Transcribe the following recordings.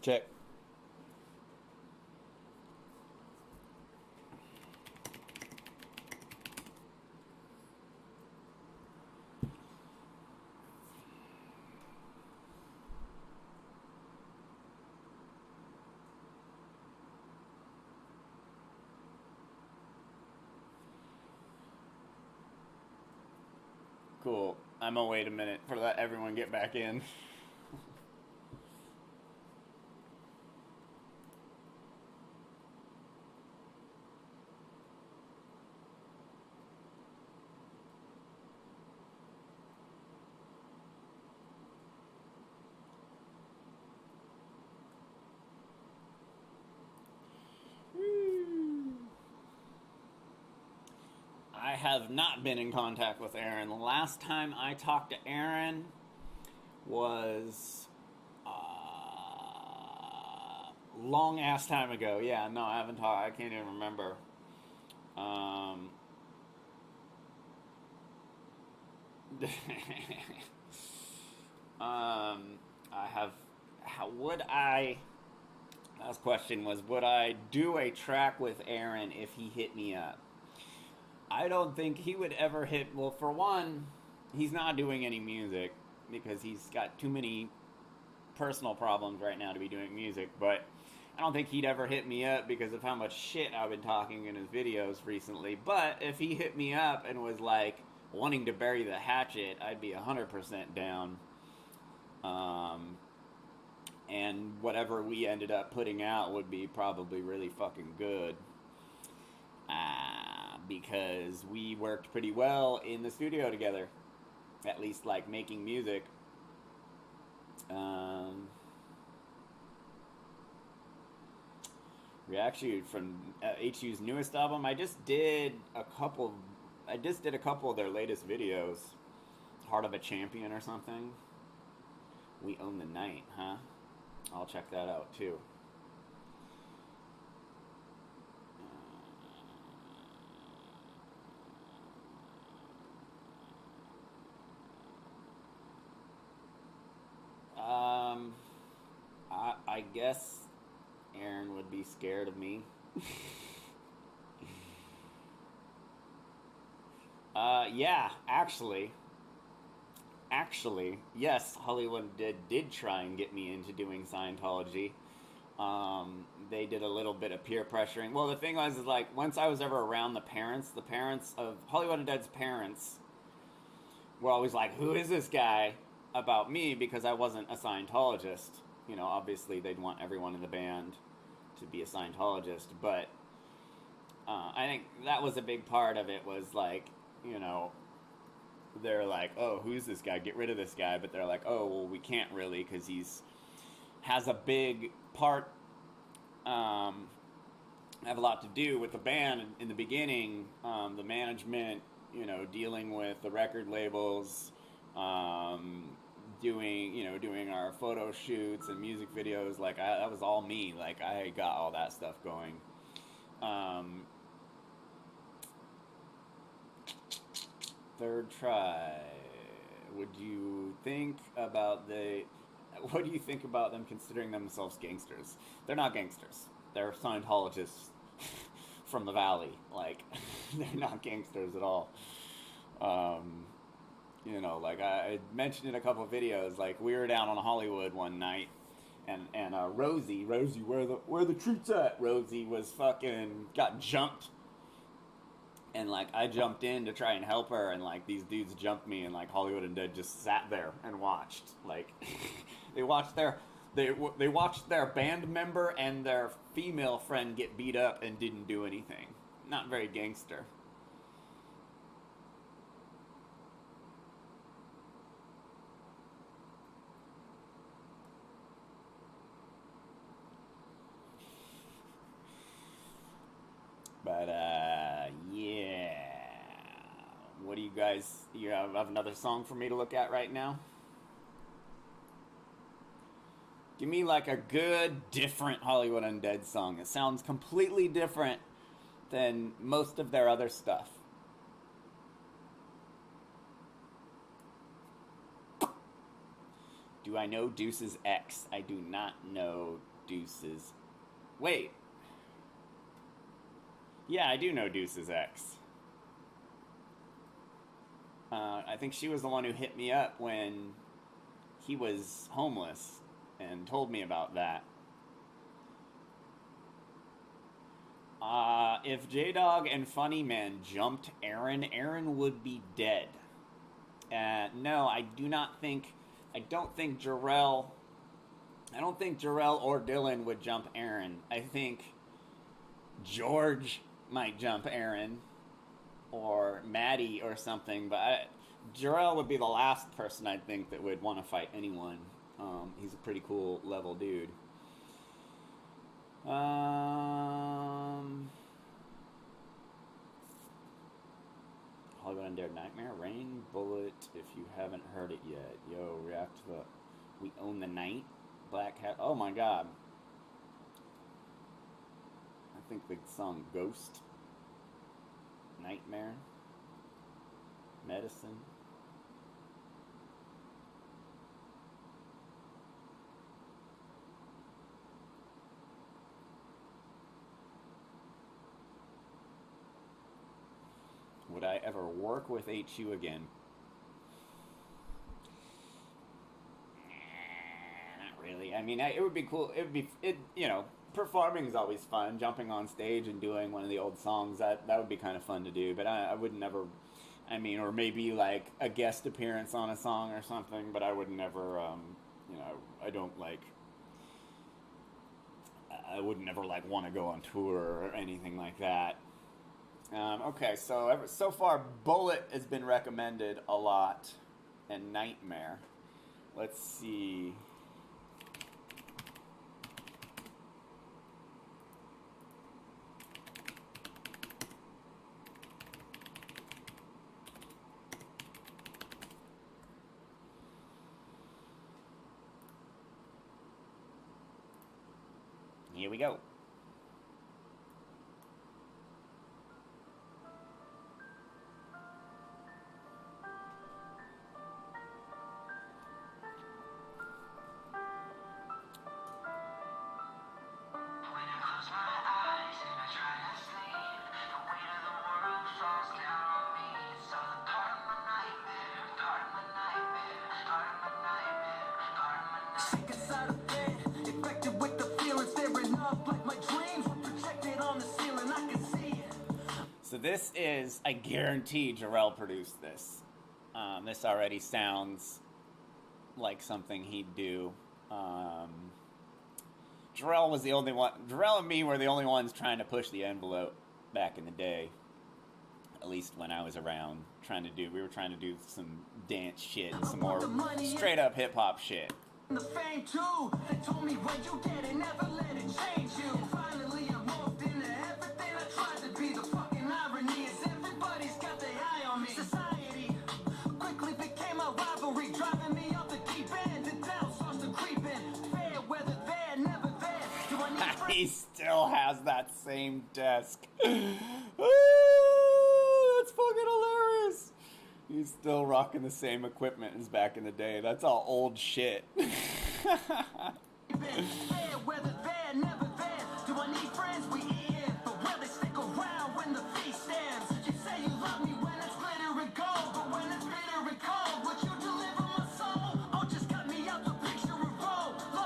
Check. Cool. I'm gonna wait a minute for let everyone get back in. I have not been in contact with Aaron. The last time I talked to Aaron was long ass time ago. Yeah, no, I haven't talked. I can't even remember. Um, I have. How would I? Last question was: would I do a track with Aaron if he hit me up? I don't think he would ever hit. Well, for one, he's not doing any music because he's got too many personal problems right now to be doing music. But I don't think he'd ever hit me up because of how much shit I've been talking in his videos recently. But if he hit me up and was like wanting to bury the hatchet, I'd be 100% down. And whatever we ended up putting out would be probably really fucking good. Because we worked pretty well in the studio together. At least, like, making music. We actually, from HU's newest album, I just did a couple of their latest videos. Heart of a Champion or something. We Own the Night, huh? I'll check that out, too. I guess Aaron would be scared of me. Yeah, actually, yes, Hollywood did try and get me into doing Scientology. They did a little bit of peer pressuring. Well, the thing was, is like, once I was ever around the parents of Hollywood Undead's parents were always like, who is this guy? About me, because I wasn't a Scientologist. You know, obviously they'd want everyone in the band to be a Scientologist, but I think that was a big part of it, was like, you know, they're like, oh, who's this guy? Get rid of this guy. But they're like, oh, well, we can't really, because has a big part, have a lot to do with the band in the beginning. The management, you know, dealing with the record labels, doing our photo shoots and music videos. Like, that was all me. Like, I got all that stuff going. Third try. What do you think about them considering themselves gangsters? They're not gangsters. They're Scientologists from the valley. Like, they're not gangsters at all. You know, like I mentioned in a couple of videos, like, we were down on Hollywood one night, and Rosie, where the treats at? Rosie was fucking got jumped, and like I jumped in to try and help her, and like these dudes jumped me, and like Hollywood Undead just sat there and watched. Like, they watched their band member and their female friend get beat up and didn't do anything. Not very gangster. But yeah. What do you guys? You have another song for me to look at right now? Give me like a good, different Hollywood Undead song. It sounds completely different than most of their other stuff. Do I know Deuce's ex? I do not know Deuce's. Wait. Yeah, I do know Deuce's ex. I think she was the one who hit me up when he was homeless and told me about that. If J-Dog and Funny Man jumped Aaron, Aaron would be dead. No, I don't think Jarrell or Dylan would jump Aaron. I think George might jump Aaron or Maddie or something, but Jarrell would be the last person I think that would want to fight anyone. He's a pretty cool level dude. Hollywood Undead Nightmare, Rain Bullet, if you haven't heard it yet. Yo, react to the We Own the Night, Black Hat. Oh my god. I think the song Ghost, Nightmare, Medicine. Would I ever work with HU again? Not really. I mean, it would be cool. Performing is always fun. Jumping on stage and doing one of the old songs, that would be kind of fun to do. But I would never, or maybe like a guest appearance on a song or something. But I would never, I would never like want to go on tour or anything like that. Okay, so far, Bullet has been recommended a lot, and Nightmare. Let's see. Here we go. So this is, I guarantee Jarrell produced this. This already sounds like something he'd do. Jarrell was the only one, Jarrell and me were the only ones trying to push the envelope back in the day. At least when I was around, we were trying to do some dance shit and some more straight up hip hop shit. The fame too. They told me when you get it, never let it change you. Finally, I moved into everything I tried to be. The fucking irony is everybody's got their eye on me. Society quickly became a rivalry, driving me up the deep end. The doubt starts to creep in. Fair weather there, never there. Do I need friends? He still has that same desk. That's fucking hilarious. He's still rocking the same equipment as back in the day. That's all old shit.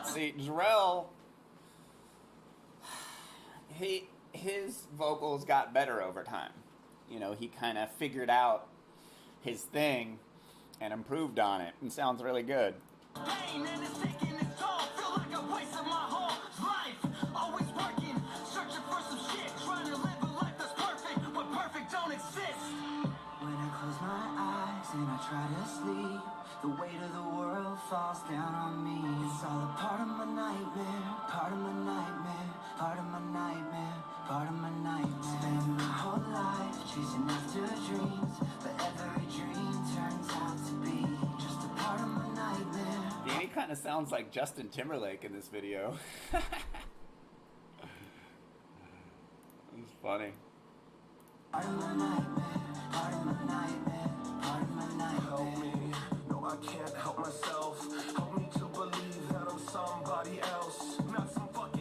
See, Jarrell, his vocals got better over time. You know, he kind of figured out his thing and improved on it, and sounds really good. And I try to sleep, the weight of the world falls down on me. It's all a part of my nightmare, part of my nightmare, part of my nightmare, part of my nightmare. Spend my whole life chasing after dreams, but every dream turns out to be just a part of my nightmare. Yeah, he kind of sounds like Justin Timberlake in this video. It's funny. Part of my nightmare, part of my nightmare, part of my nightmare. Help me, no I can't help myself. Help me to believe that I'm somebody else, not some fucking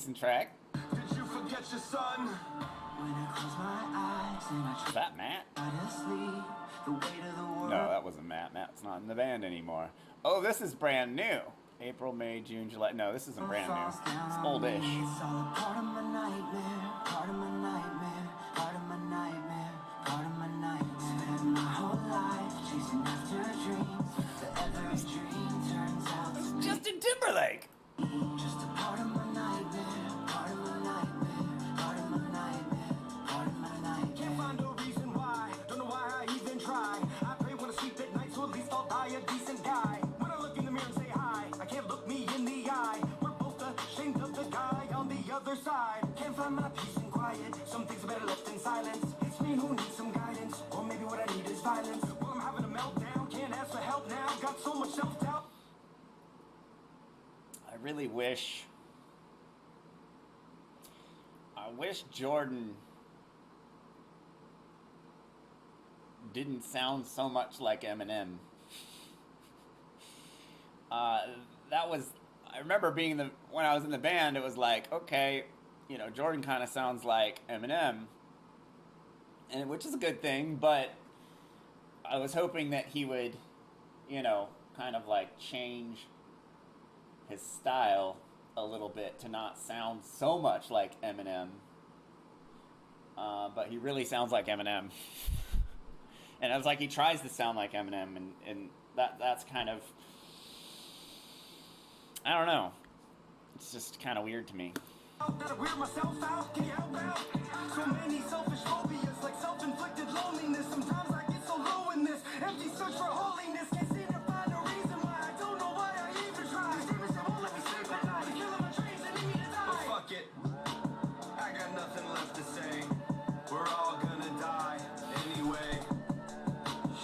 decent track. Did you forget your son? When I close my eyes and I Is that Matt? try to sleep, the weight of the world. No, that wasn't Matt. Matt's not in the band anymore. Oh, this is brand new. April, May, June, July. No, this isn't brand new. It's oldish. It's all a part of my nightmare, part of my nightmare, part of my nightmare, part of my nightmare. Spent my whole life chasing after dreams, but every dream turns out to be Justin Timberlake. just a part of my nightmare, part of my nightmare, part of my nightmare, part of my nightmare. Can't find a reason why, don't know why I even try. I pray when I sleep at night, so at least I'll die a decent guy. When I look in the mirror and say hi, I can't look me in the eye. We're both ashamed of the guy on the other side. Can't find my peace and quiet, some things are better left in silence. It's me who needs some guidance, or maybe what I need is violence. Well, I'm having a meltdown, can't ask for help now, got so much self-doubt. I really wish Jordan didn't sound so much like Eminem. I remember when I was in the band, it was like, okay, you know, Jordan kind of sounds like Eminem, and which is a good thing, but I was hoping that he would, you know, kind of like change his style a little bit to not sound so much like Eminem. But he really sounds like Eminem. And I was like, he tries to sound like Eminem, and that's kind of, I don't know. It's just kind of weird to me. That I wear myself out, can you help out? So many selfish phobias, like self-inflicted loneliness. Sometimes I get so low in this empty search for holiness. Can't seem to find a reason why. I don't know why I even try. These demons that won't let me sleep at night. They're killing my dreams and need me to die. But fuck it, I got nothing left to say. We're all gonna die anyway.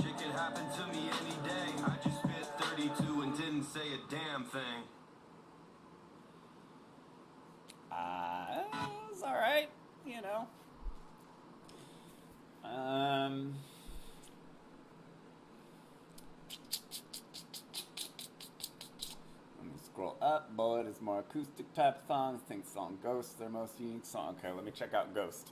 Shit could happen to me any day. I just spit 32 and didn't say a damn thing. It's alright, you know. Let me scroll up. Bullet is more acoustic type songs. Think song Ghost, their most unique song. Okay, let me check out Ghost.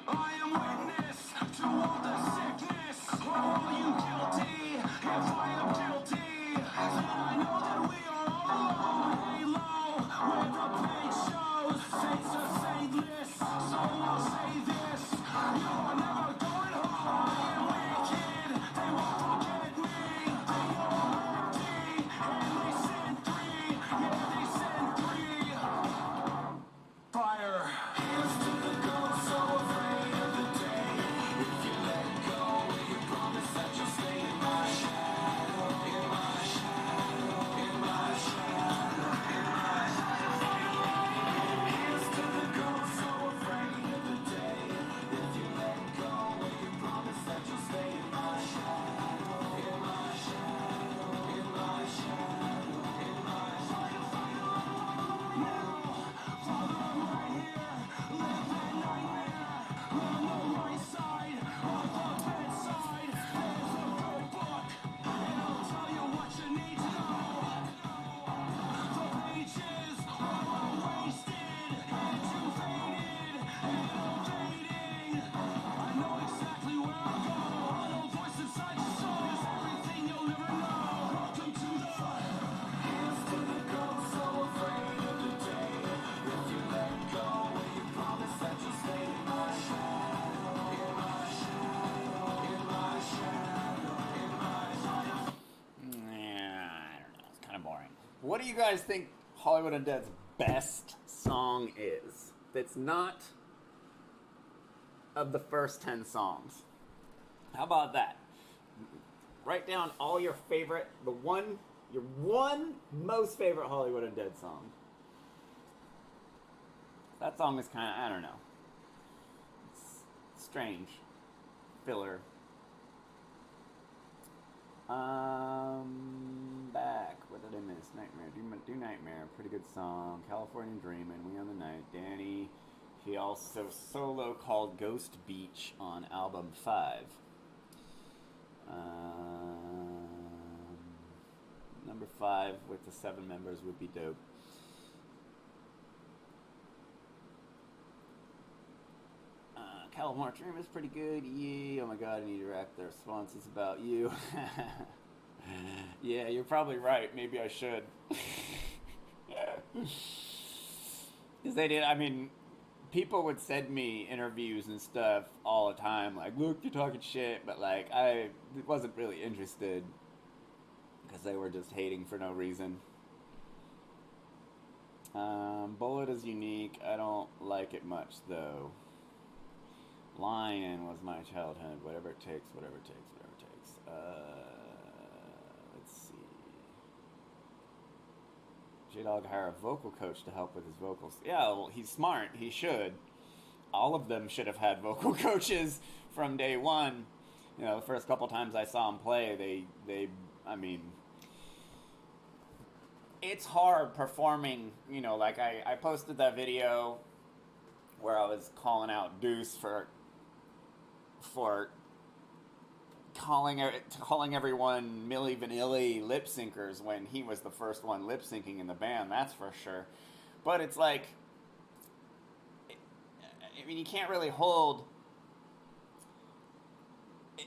I am witness to all the sickness. Are you guilty? If I am guilty, then I know that we are all alone. Lay low where the pain shows. Saints are saintless, so I'll say this: you are never going home. I am wicked, they won't forget me. They are empty, and they send three. Yeah, they send three. Fire. Here's to the ghosts so afraid of the day. If you let go, will you promise that you'll stay in my shadow? In my shadow, in my shadow, in my shadow. Here's to the ghosts so afraid of the day. If you let go, will you promise that you'll stay in my shadow? In my shadow, in my shadow, in my shadow. Father, I'm right here, live that nightmare. On the right side of the bedside, there's a good book, and I'll tell you what you need to know. The pages are all wasted, and too faded, and fading. I know exactly where I go. A little voice inside your soul is everything you'll never know. Welcome to the fire. Here's to the ghosts so afraid of the day. If you let go, will you promise that you'll stay in my shadow? In my shadow, in my shadow, in my shadow. I don't know. It's kind of boring. What do you guys think Hollywood Undead's best song is? That's not of the first 10 songs. How about that? Write down all your favorite, your one most favorite Hollywood Undead song. That song is kind of, I don't know. It's strange. Filler. back. What did I miss? Nightmare. Do Nightmare. Pretty good song. California Dreamin'. We on the Night. Danny. He also solo called Ghost Beach on album 5. Number 5 with the 7 members would be dope. California Dream is pretty good. Yeah. Oh my god, I need to rack their responses about you. Yeah, you're probably right. Maybe I should. Because they did, I mean, people would send me interviews and stuff all the time. Like, look, you're talking shit. But, like, I wasn't really interested. Because they were just hating for no reason. Bullet is unique. I don't like it much, though. Lion was my childhood. Whatever it takes, whatever it takes, whatever it takes. Let's see. J-Dog hire a vocal coach to help with his vocals. Yeah, well, he's smart. He should. All of them should have had vocal coaches from day one. You know, the first couple times I saw him play, I mean, it's hard performing, you know, like I posted that video where I was calling out Deuce for calling everyone Milli Vanilli lip syncers when he was the first one lip syncing in the band, that's for sure. But it's like, I mean, you can't really hold.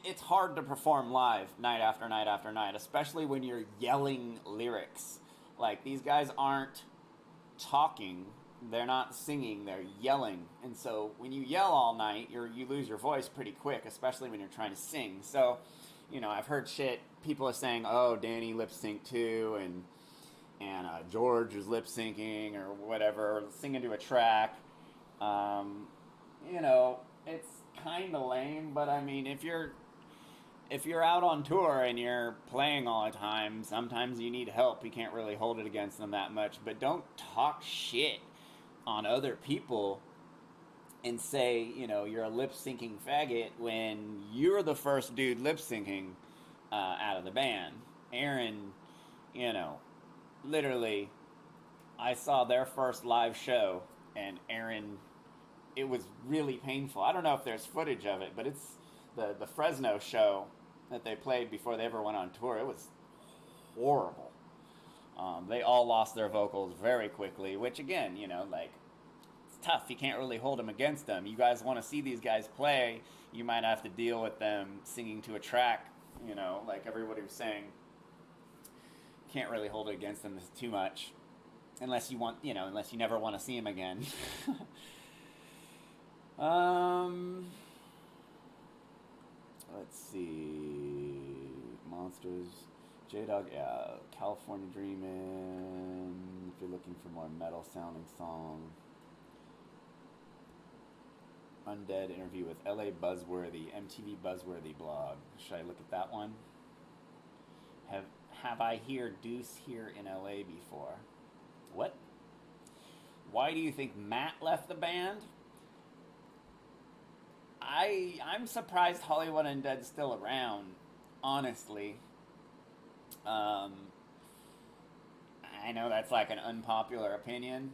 It's hard to perform live night after night after night, especially when you're yelling lyrics. Like, these guys aren't talking. They're not singing, they're yelling. And so when you yell all night, you lose your voice pretty quick, especially when you're trying to sing. So, you know, I've heard shit. People are saying, oh, Danny lip synced too, and George was lip syncing or whatever, singing to a track. You know, it's kind of lame, but I mean, if you're out on tour and you're playing all the time, sometimes you need help. You can't really hold it against them that much, but don't talk shit on other people and say, you know, you're a lip-syncing faggot when you're the first dude lip-syncing out of the band. Aaron, you know, literally, I saw their first live show, and Aaron, it was really painful. I don't know if there's footage of it, but it's the Fresno show that they played before they ever went on tour. It was horrible. They all lost their vocals very quickly, which again, you know, like, it's tough. You can't really hold them against them. You guys want to see these guys play, you might have to deal with them singing to a track, you know, like everybody was saying. Can't really hold it against them too much. Unless you want, you know, unless you never want to see them again. Let's see. Monsters. J-Dog, yeah, California Dreamin', if you're looking for more metal sounding song. Undead interview with LA Buzzworthy, MTV Buzzworthy blog. Should I look at that one? Have I heard Deuce here in LA before? What? Why do you think Matt left the band? I'm surprised Hollywood Undead's still around, honestly. I know that's like an unpopular opinion,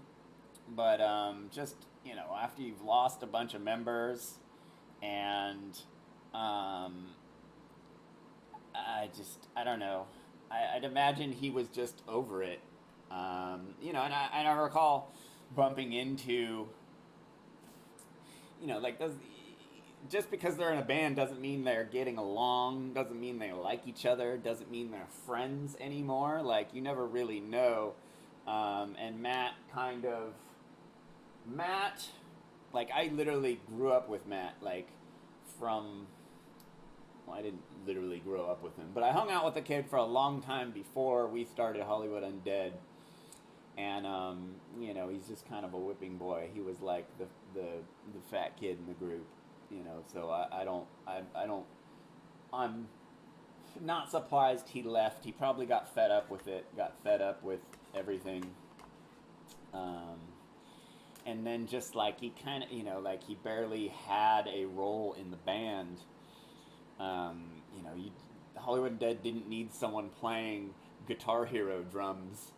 but just, you know, after you've lost a bunch of members, and I don't know. I'd imagine he was just over it. You know, and I recall bumping into, you know, like those. Just because they're in a band doesn't mean they're getting along, doesn't mean they like each other, doesn't mean they're friends anymore. Like, you never really know. And Matt, like, I literally grew up with Matt, like, well, I didn't literally grow up with him, but I hung out with the kid for a long time before we started Hollywood Undead. And, you know, he's just kind of a whipping boy. He was like the fat kid in the group. You know, so I'm not surprised he left. He probably got fed up with it, got fed up with everything. And then just like he kind of, you know, like he barely had a role in the band. You know, Hollywood Dead didn't need someone playing Guitar Hero drums.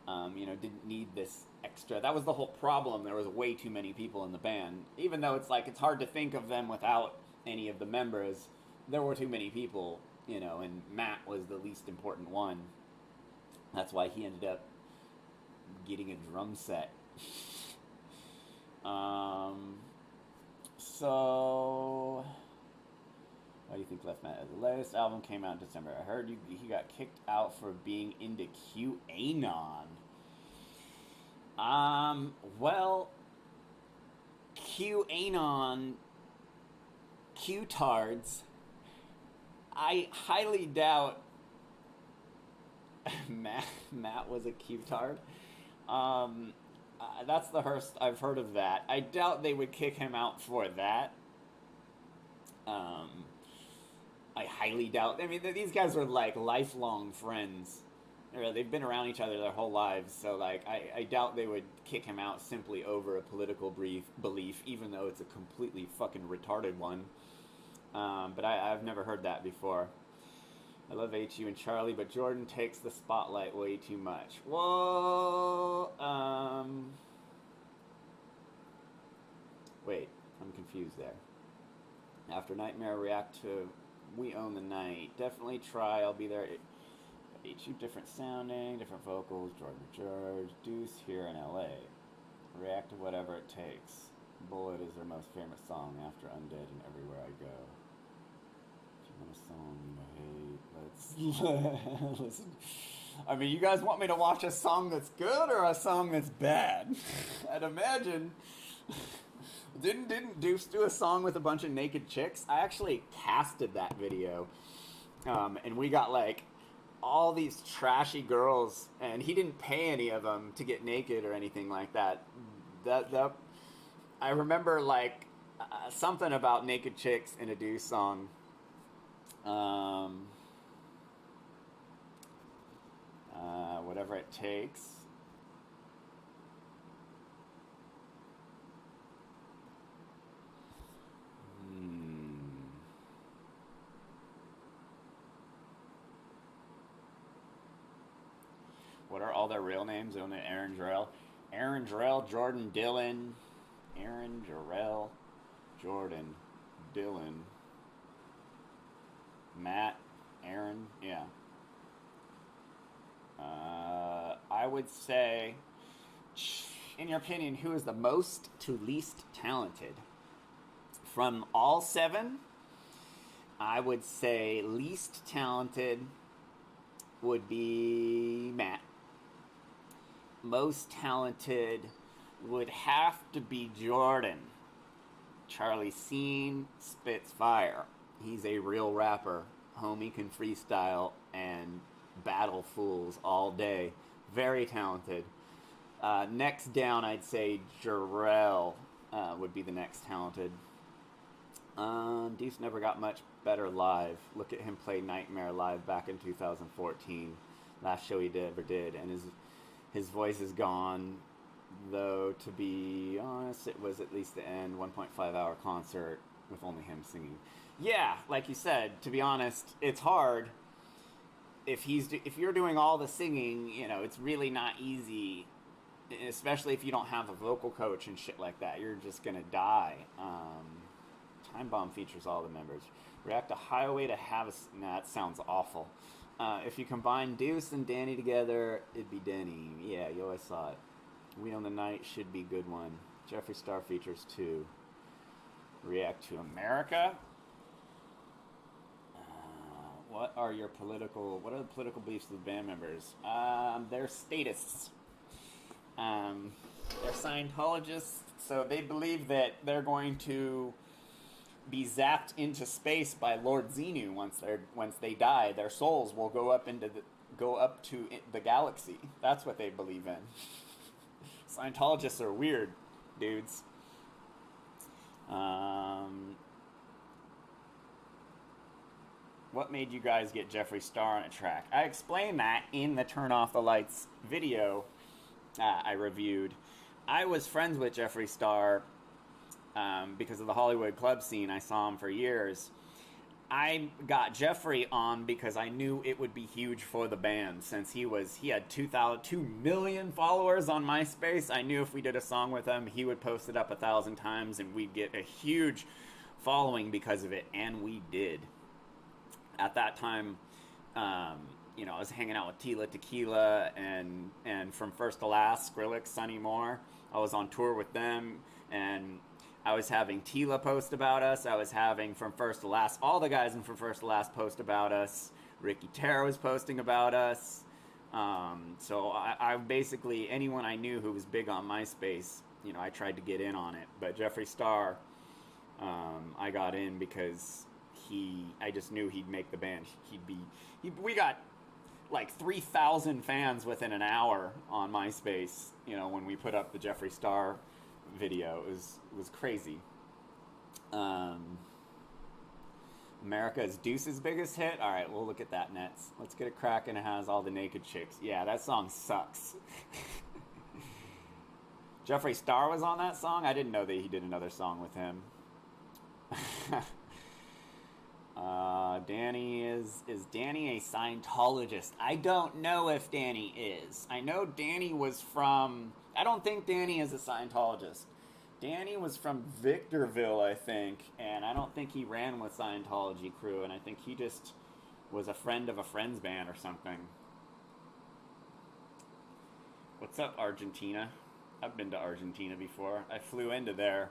Didn't need this extra. That was the whole problem. There was way too many people in the band. Even though it's like it's hard to think of them without any of the members, there were too many people, and Matt was the least important one. That's why he ended up getting a drum set. So, why do you think Left Matt? The latest album came out in December. I heard he got kicked out for being into QAnon. Well, QAnon, Q-tards, I highly doubt Matt was a Q-tard. That's the first I've heard of that. I doubt they would kick him out for that. I highly doubt. I mean, these guys are like lifelong friends. They've been around each other their whole lives, so like I doubt they would kick him out simply over a political belief, even though it's a completely fucking retarded one. But I've never heard that before. I love HU and Charlie, but Jordan takes the spotlight way too much. Well, wait, I'm confused there. After Nightmare, react to We Own the Night. Definitely try, I'll be there. HU different sounding, different vocals, Jordan George, Deuce here in LA. React to whatever it takes. Bullet is their most famous song after Undead and Everywhere I Go. If you want a song you hate, let's listen. I mean, you guys want me to watch a song that's good or a song that's bad? I'd imagine. Didn't Deuce do a song with a bunch of naked chicks? I actually casted that video. And we got like all these trashy girls, and he didn't pay any of them to get naked or anything like that. I remember like something about naked chicks in a Deuce song. Whatever it takes. What are all their real names? Only Aaron Jarrell, Jordan, Dylan, Aaron Jarrell, Jordan, Dylan, Matt, Aaron, yeah. I would say, in your opinion, who is the most to least talented? From all seven, I would say least talented would be Matt. Most talented would have to be Jordan. Charlie Scene spits fire. He's a real rapper. Homie can freestyle and battle fools all day. Very talented. Next down, I'd say Jarrell would be the next talented. Deuce never got much better live. Look at him play Nightmare live back in 2014. Last show he ever did. And his voice is gone. Though, to be honest, it was at least the end 1.5 hour concert with only him singing. Yeah, like you said, to be honest, it's hard. If you're doing all the singing, it's really not easy, especially if you don't have a vocal coach and shit like that. You're just gonna die. Time Bomb features all the members. React to Highway to Have a... Nah, that sounds awful. If you combine Deuce and Danny together, it'd be Denny. Yeah, you always saw it. We Own the Night should be a good one. Jeffree Star features too. React to America. What are the political beliefs of the band members? They're statists. They're Scientologists, so they believe that they're going to be zapped into space by Lord Xenu once they die. Their souls will go up to the galaxy. That's what they believe in. Scientologists are weird dudes. What made you guys get Jeffree Star on a track? I explained that in the Turn Off the Lights video I reviewed. I was friends with Jeffree Star because of the Hollywood club scene. I saw him for years. I got Jeffrey on because I knew it would be huge for the band since he had 2 million followers on MySpace. I knew if we did a song with him, he would post it up 1,000 times and we'd get a huge following because of it, and we did. At that time, I was hanging out with Tila Tequila and From First to Last, Skrillex, Sonny Moore. I was on tour with them, and I was having Tila post about us. I was having From First to Last, all the guys in From First to Last post about us. Ricky Terra was posting about us. So I basically, anyone I knew who was big on MySpace, I tried to get in on it. But Jeffree Star, I got in because I just knew he'd make the band. We got like 3,000 fans within an hour on MySpace, when we put up the Jeffree Star video. It was crazy. America is Deuce's biggest hit. All right, we'll look at that next. Let's Get It Crackin'. It has all the naked chicks. Yeah, that song sucks. Jeffree Star was on that song. I didn't know that he did another song with him. Danny is Danny a Scientologist? I don't know if Danny is. I know Danny was from. I don't think Danny is a Scientologist. Danny was from Victorville, I think, and I don't think he ran with Scientology crew, and I think he just was a friend of a friend's band or something. What's up, Argentina? I've been to Argentina before. I flew into there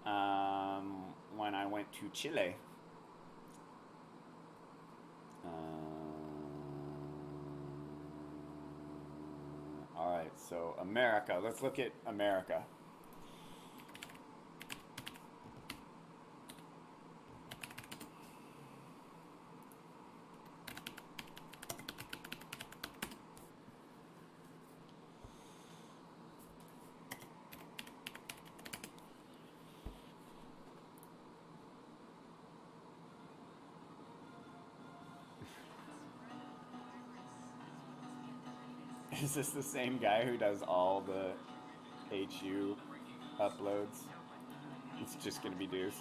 when I went to Chile. Alright, so America. Let's look at America. Is this the same guy who does all the HU uploads? It's just gonna be Deuce.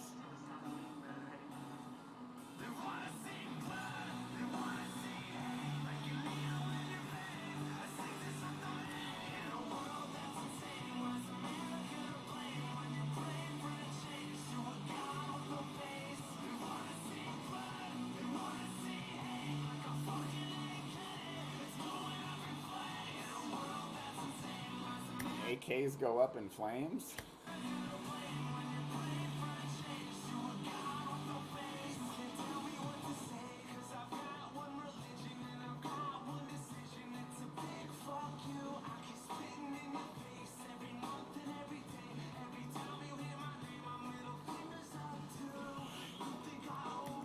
AKs go up in flames?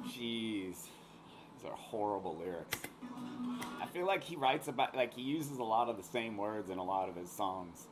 Jeez. These are horrible lyrics. I feel like he writes about, he uses a lot of the same words in a lot of his songs.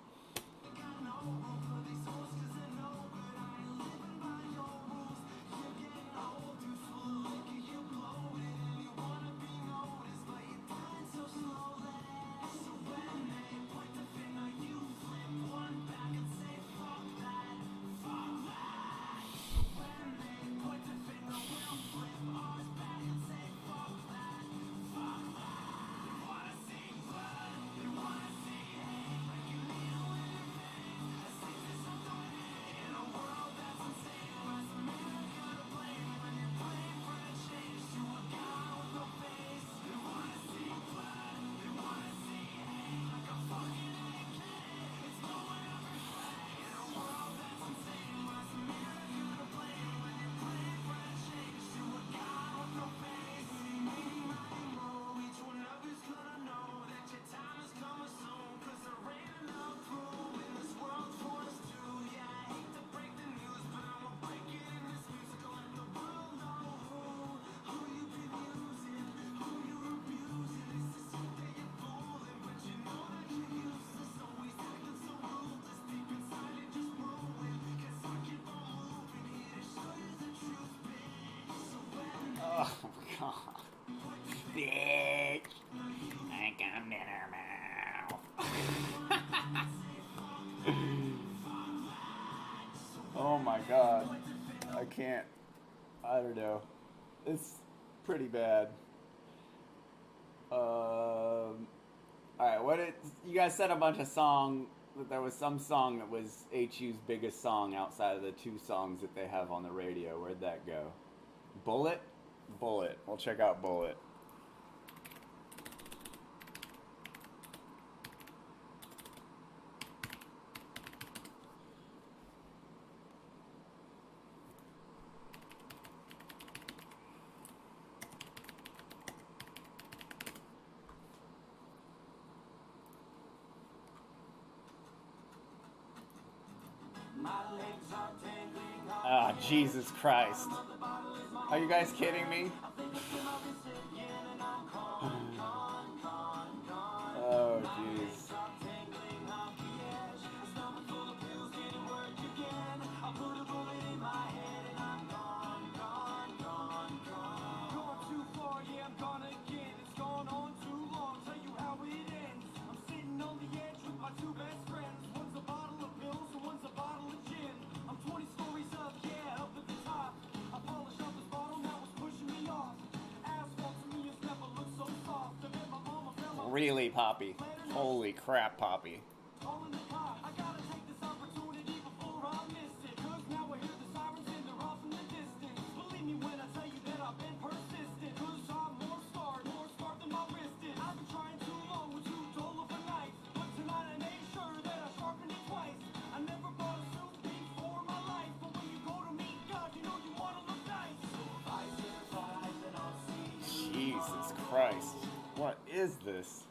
Oh, God. Bitch. I come in her mouth. Oh, my God. I can't. I don't know. It's pretty bad. Alright, you guys said a bunch of song, that there was some song that was HU's biggest song outside of the 2 songs that they have on the radio. Where'd that go? Bullet? Bullet. We'll check out Bullet. Ah, Jesus Christ. Are you guys kidding me? Oh, jeez. Really, Poppy. Holy crap, Poppy. Jesus Christ. What is this?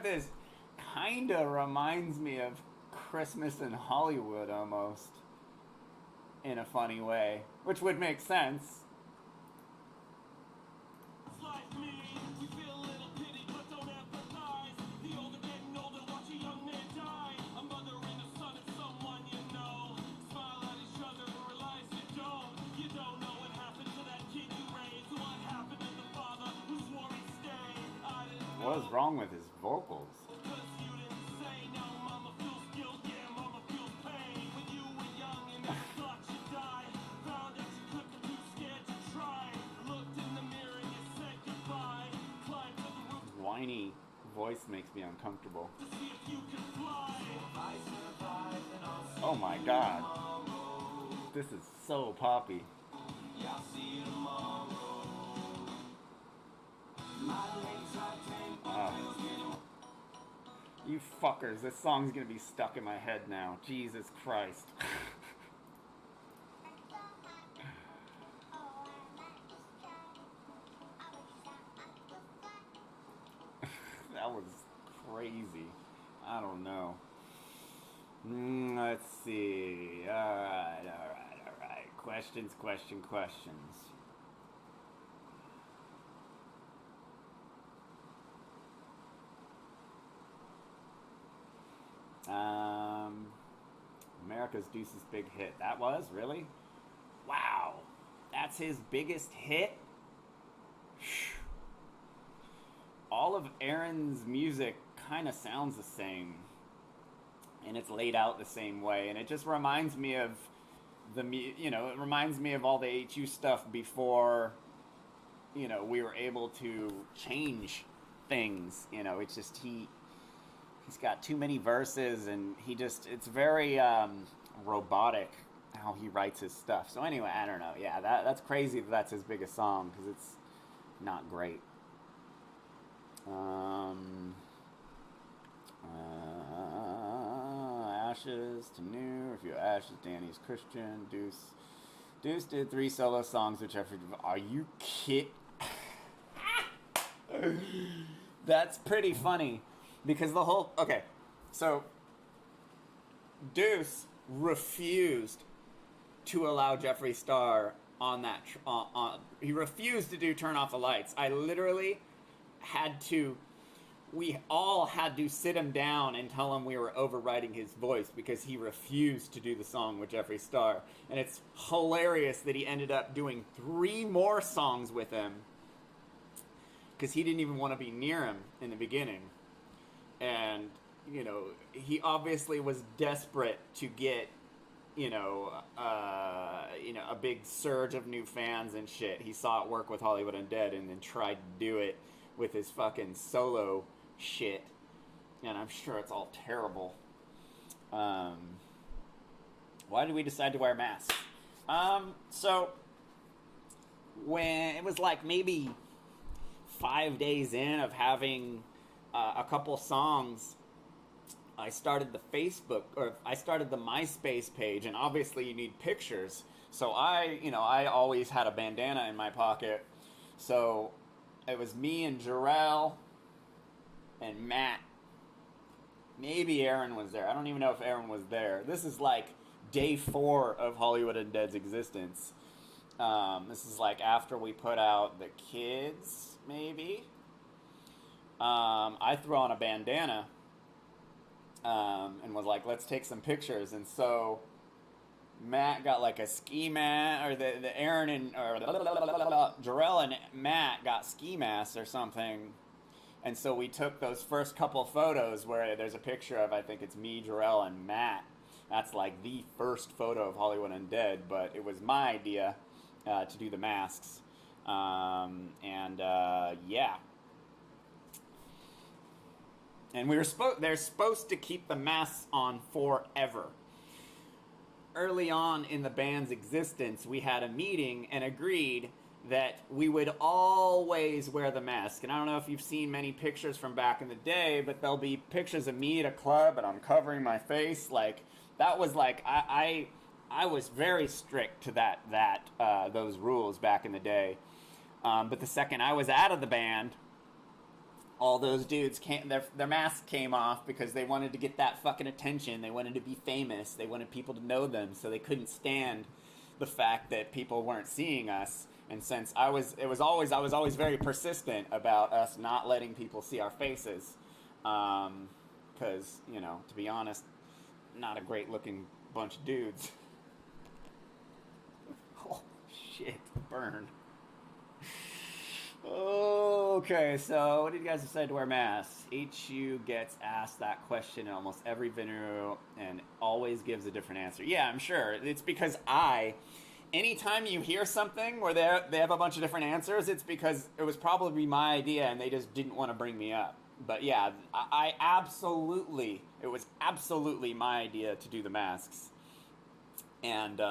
This kinda reminds me of Christmas in Hollywood almost, in a funny way, which would make sense. What is wrong with his vocals? Whiny voice makes me uncomfortable. Oh my god. This is so poppy. You fuckers, this song's gonna be stuck in my head now. Jesus Christ. That was crazy. I don't know. Let's see. Alright. Questions. America's Deuce's big hit. That was? Really? Wow. That's his biggest hit? All of Aaron's music kind of sounds the same. And it's laid out the same way. And it just reminds me of it reminds me of all the HU stuff before, we were able to change things. It's just he's got too many verses, and it's very robotic how he writes his stuff. So anyway, I don't know. Yeah, that's crazy that's his biggest song, because it's not great. Ashes to New, Review Ashes, Danny's Christian, Deuce did 3 solo songs with Jeffrey. Are you kidding? That's pretty funny. Because so Deuce refused to allow Jeffree Star on that. He refused to do Turn Off the Lights. I literally had to we all had to sit him down and tell him we were overriding his voice because he refused to do the song with Jeffree Star. And it's hilarious that he ended up doing 3 more songs with him because he didn't even want to be near him in the beginning. And, you know, he obviously was desperate to get, a big surge of new fans and shit. He saw it work with Hollywood Undead and then tried to do it with his fucking solo shit. And I'm sure it's all terrible. Why did we decide to wear masks? So when it was like maybe 5 days in of having a couple songs, I started the MySpace page, and obviously you need pictures. So I always had a bandana in my pocket. So it was me and Jarrell and Matt. Maybe Aaron was there. I don't even know if Aaron was there. This is like day 4 of Hollywood Undead's existence. This is like after we put out The Kids, maybe. I threw on a bandana and was like, let's take some pictures. And so Matt got like a ski mask, or the Aaron and or Jarrell and Matt got ski masks or something. And so we took those first couple photos where there's a picture of, I think it's me, Jarrell, and Matt. That's like the first photo of Hollywood Undead, but it was my idea to do the masks. Yeah. And they're supposed to keep the masks on forever. Early on in the band's existence, we had a meeting and agreed that we would always wear the mask. And I don't know if you've seen many pictures from back in the day, but there'll be pictures of me at a club and I'm covering my face. Like, that was like, I was very strict to those rules back in the day. But the second I was out of the band, all those dudes their masks came off because they wanted to get that fucking attention. They wanted to be famous. They wanted people to know them, so they couldn't stand the fact that people weren't seeing us. And since I was always very persistent about us not letting people see our faces, because, to be honest, not a great looking bunch of dudes. Oh shit, burn. Okay, so what did you guys decide to wear masks? HU gets asked that question in almost every video and always gives a different answer. Yeah, I'm sure. It's because anytime you hear something where they have a bunch of different answers, it's because it was probably my idea and they just didn't want to bring me up. But yeah, it was absolutely my idea to do the masks. And,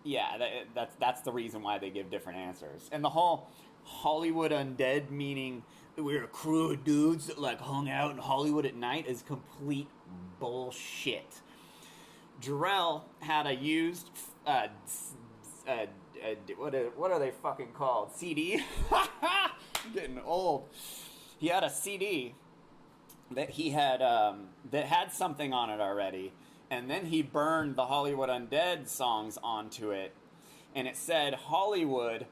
yeah, that's the reason why they give different answers. And the whole Hollywood Undead, meaning we're a crew of dudes that like hung out in Hollywood at night, is complete bullshit. Jarrell had a used what are they fucking called? CD? I'm getting old. He had a CD that he had that had something on it already. And then he burned the Hollywood Undead songs onto it. And it said Hollywood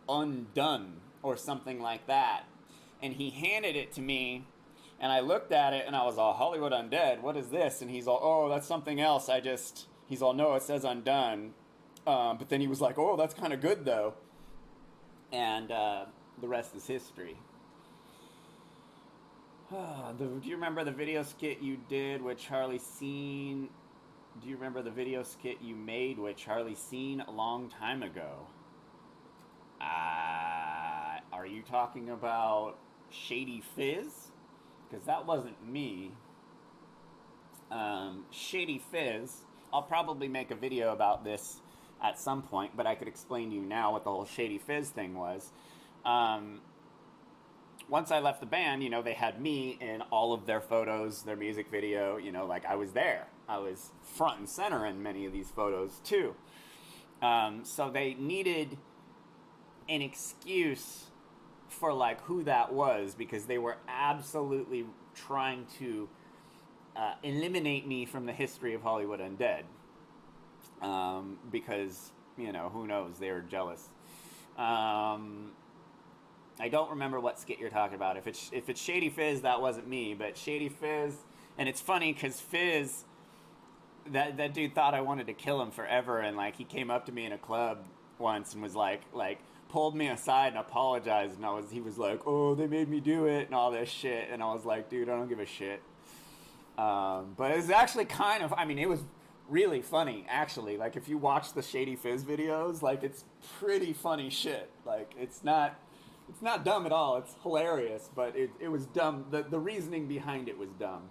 Undone or something like that. And he handed it to me. And I looked at it and I was all, Hollywood Undead, what is this? And he's all, oh, that's something else. He's all, no, it says Undone. But then he was like, oh, that's kind of good though. And the rest is history. Do you remember the video skit you did with Charlie Sheen? Do you remember the video skit you made with Charlie Sheen a long time ago? Are you talking about Shady Fizz? Because that wasn't me. Shady Fizz. I'll probably make a video about this at some point, but I could explain to you now what the whole Shady Fizz thing was. Once I left the band, they had me in all of their photos, their music video, like I was there. I was front and center in many of these photos too. So they needed an excuse for like who that was, because they were absolutely trying to eliminate me from the history of Hollywood Undead. Because, who knows, they were jealous. I don't remember what skit you're talking about. If it's Shady Fizz, that wasn't me, but Shady Fizz, and it's funny because Fizz, that dude thought I wanted to kill him forever, and like he came up to me in a club once and was like pulled me aside and apologized, and he was like, oh, they made me do it and all this shit, and I was like, dude, I don't give a shit. But it was actually kind of, I mean, it was really funny, actually. Like, if you watch the Shady Fizz videos, like, it's pretty funny shit. Like, it's not dumb at all. It's hilarious, but it was dumb. The reasoning behind it was dumb.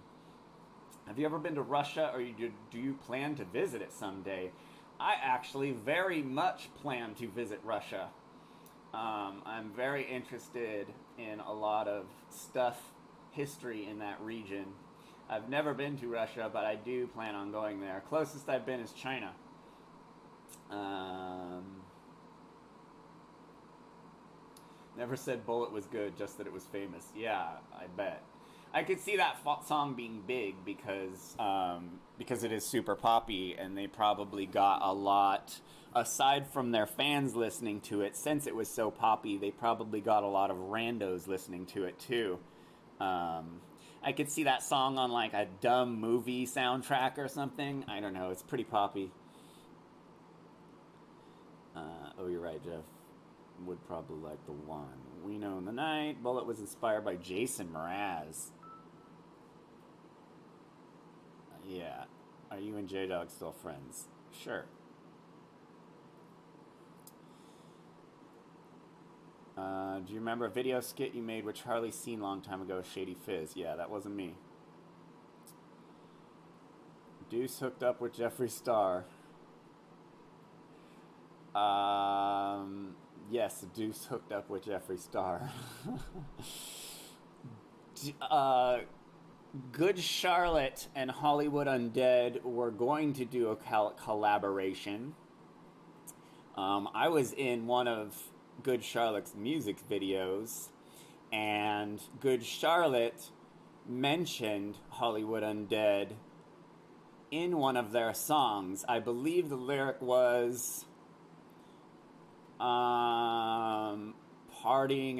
Have you ever been to Russia, or do you plan to visit it someday? I actually very much plan to visit Russia. I'm very interested in a lot of history in that region. I've never been to Russia, but I do plan on going there. Closest I've been is China. Never said Bullet was good, just that it was famous. Yeah, I bet. I could see that song being big because it is super poppy, and they probably got a lot, aside from their fans listening to it, since it was so poppy, they probably got a lot of randos listening to it too. I could see that song on like a dumb movie soundtrack or something. I don't know. It's pretty poppy. Oh, you're right, Jeff. Would probably like the one. We Know in the Night. Bullet was inspired by Jason Mraz. Yeah. Are you and J-Dog still friends? Sure. Do you remember a video skit you made with Charlie Sheen a long time ago, Shady Fizz? Yeah, that wasn't me. Deuce hooked up with Jeffree Star. Yes, Deuce hooked up with Jeffree Star. Good Charlotte and Hollywood Undead were going to do a collaboration. I was in one of Good Charlotte's music videos, and Good Charlotte mentioned Hollywood Undead in one of their songs. I believe the lyric was partying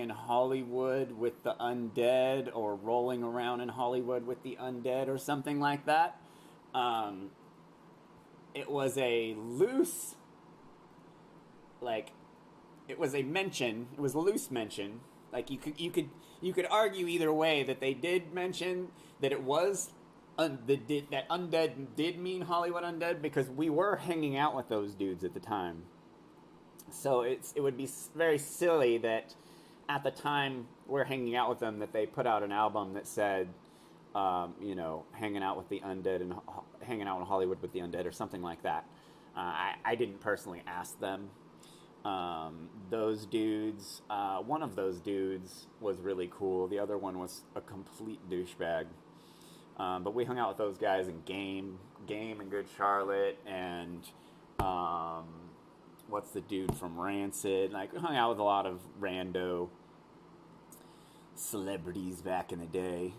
in Hollywood with the undead, or rolling around in Hollywood with the undead, or something like that. It was a loose, it was a mention. It was a loose mention. Like, you could argue either way, that they did mention that it was that undead did mean Hollywood Undead, because we were hanging out with those dudes at the time. So it would be very silly that at the time we're hanging out with them, that they put out an album that said, hanging out with the undead and hanging out in Hollywood with the undead, or something like that. I didn't personally ask them. Those dudes, one of those dudes was really cool. The other one was a complete douchebag. But we hung out with those guys in Game and Good Charlotte, and what's the dude from Rancid? Like, we hung out with a lot of rando celebrities back in the day.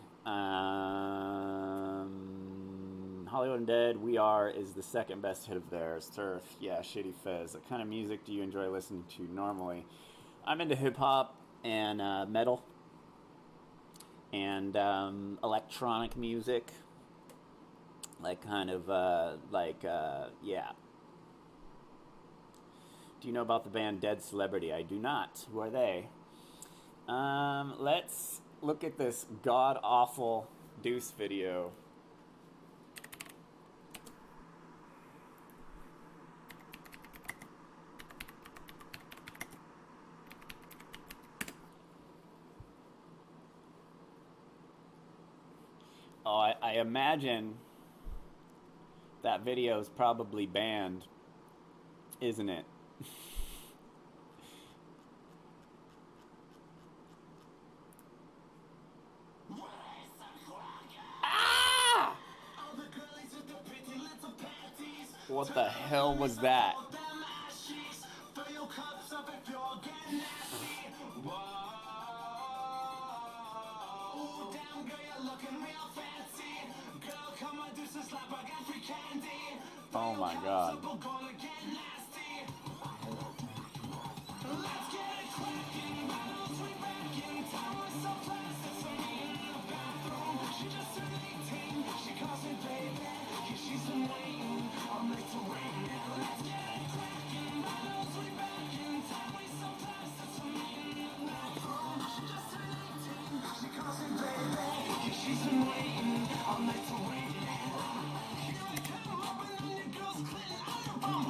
Hollywood Undead, We Are is the second best hit of theirs. Surf, yeah, Shady Fizz. What kind of music do you enjoy listening to normally? I'm into hip-hop and metal and electronic music. Yeah. Do you know about the band Dead Celebrity? I do not. Who are they? Let's look at this god-awful Deuce video. Oh, I imagine that video is probably banned, isn't it? Ah! What the hell was that? Oh my god.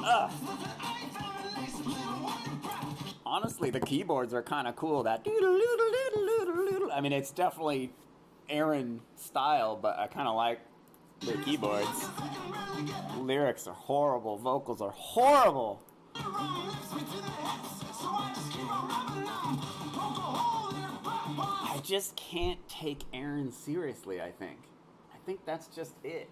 Ugh. Honestly, the keyboards are kind of cool. That I mean, it's definitely Aaron style, but I kind of like the keyboards. Lyrics are horrible. Vocals are horrible. I just can't take Aaron seriously, I think that's just it.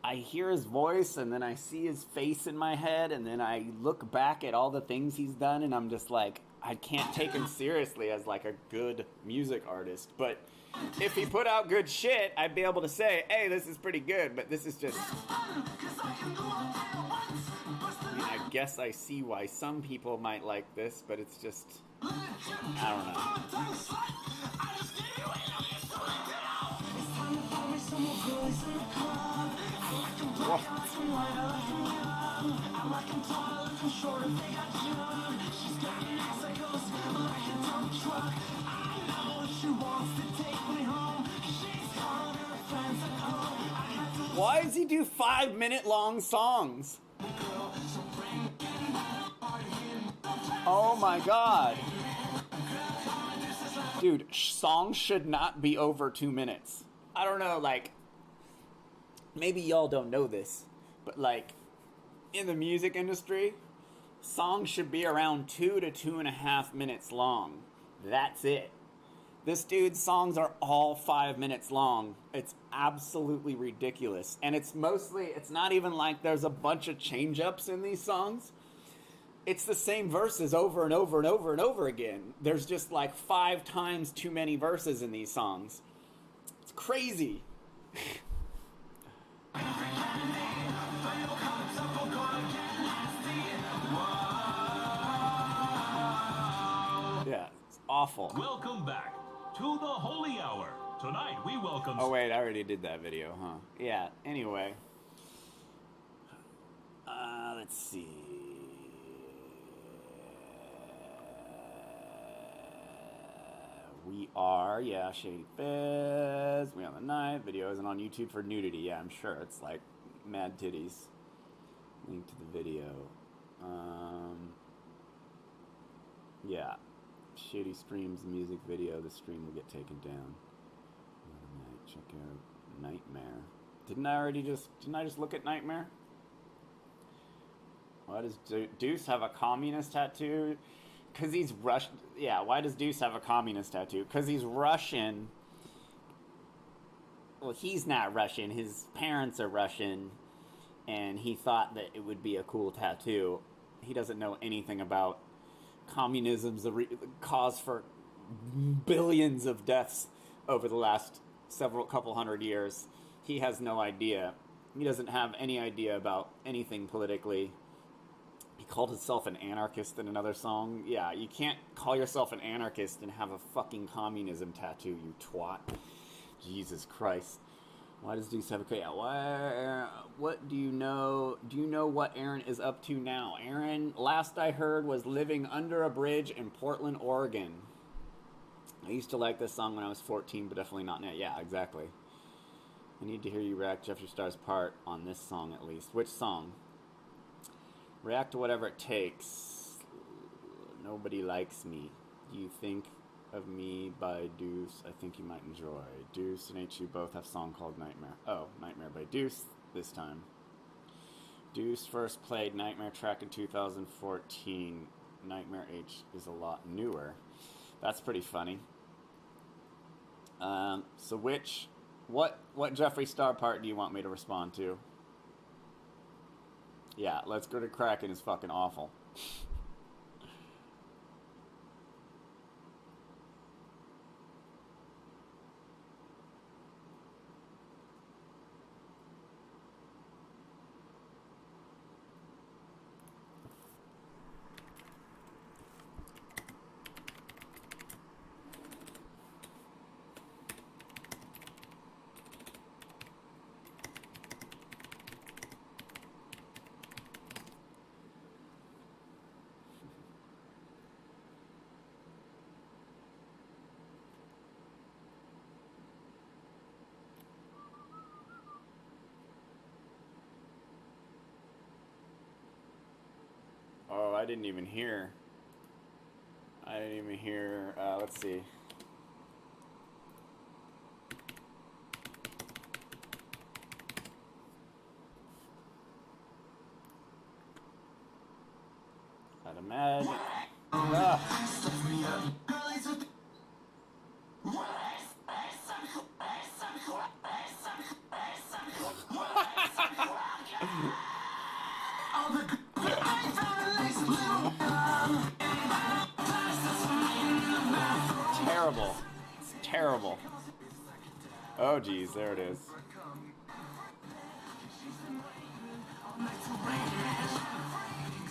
I hear his voice, and then I see his face in my head, and then I look back at all the things he's done, and I'm just like, I can't take him seriously as like a good music artist. But if he put out good shit, I'd be able to say, hey, this is pretty good, but this is just... I mean, I guess I see why some people might like this, but it's just... I don't know. What? Why does he do 5-minute long songs? Oh my god. Dude, songs should not be over 2 minutes. I don't know, like, maybe y'all don't know this, but like, in the music industry, songs should be around 2 to 2.5 minutes long. That's it. This dude's songs are all 5 minutes long. It's absolutely ridiculous. And it's mostly, it's not even like there's a bunch of change-ups in these songs. It's the same verses over and over and over and over again. There's just like 5 times too many verses in these songs. It's crazy. Yeah, it's awful. Welcome back to the Holy Hour. Tonight we welcome... Oh wait, I already did that video, huh? Yeah, anyway. Let's see. We are, yeah, Shady Fizz. We on the night. Video isn't on YouTube for nudity. Yeah, I'm sure. It's like mad titties. Link to the video. Yeah. Shady streams the music video. The stream will get taken down. Check out Nightmare. Didn't I just look at Nightmare? Why does Deuce have a communist tattoo? Because he's Russian. Yeah, why does Deuce have a communist tattoo? Because he's Russian. Well, he's not Russian. His parents are Russian. And he thought that it would be a cool tattoo. He doesn't know anything about communism's the cause for billions of deaths over the last couple hundred years. He has no idea. He doesn't have any idea about anything politically. He called himself an anarchist in another song. Yeah, you can't call yourself an anarchist and have a fucking communism tattoo, you twat. Jesus Christ. Why does Deuce have a... Yeah, why... What do you know? Do you know what Aaron is up to now? Aaron, last I heard, was living under a bridge in Portland, Oregon. I used to like this song when I was 14, but definitely not now. Yeah, exactly. I need to hear you react Jeffree Star's part on this song at least. Which song? React to Whatever It Takes. Nobody Likes Me. Do You Think of Me by Deuce? I think you might enjoy. Deuce and HU both have a song called Nightmare. Oh, Nightmare by Deuce this time. Deuce first played Nightmare track in 2014. Nightmare H is a lot newer. That's pretty funny. So what Jeffree Star part do you want me to respond to? Yeah, Let's Go to Kraken is fucking awful. I didn't even hear. Let's see. I'd imagine. Terrible. It's terrible. Oh geez, there it is.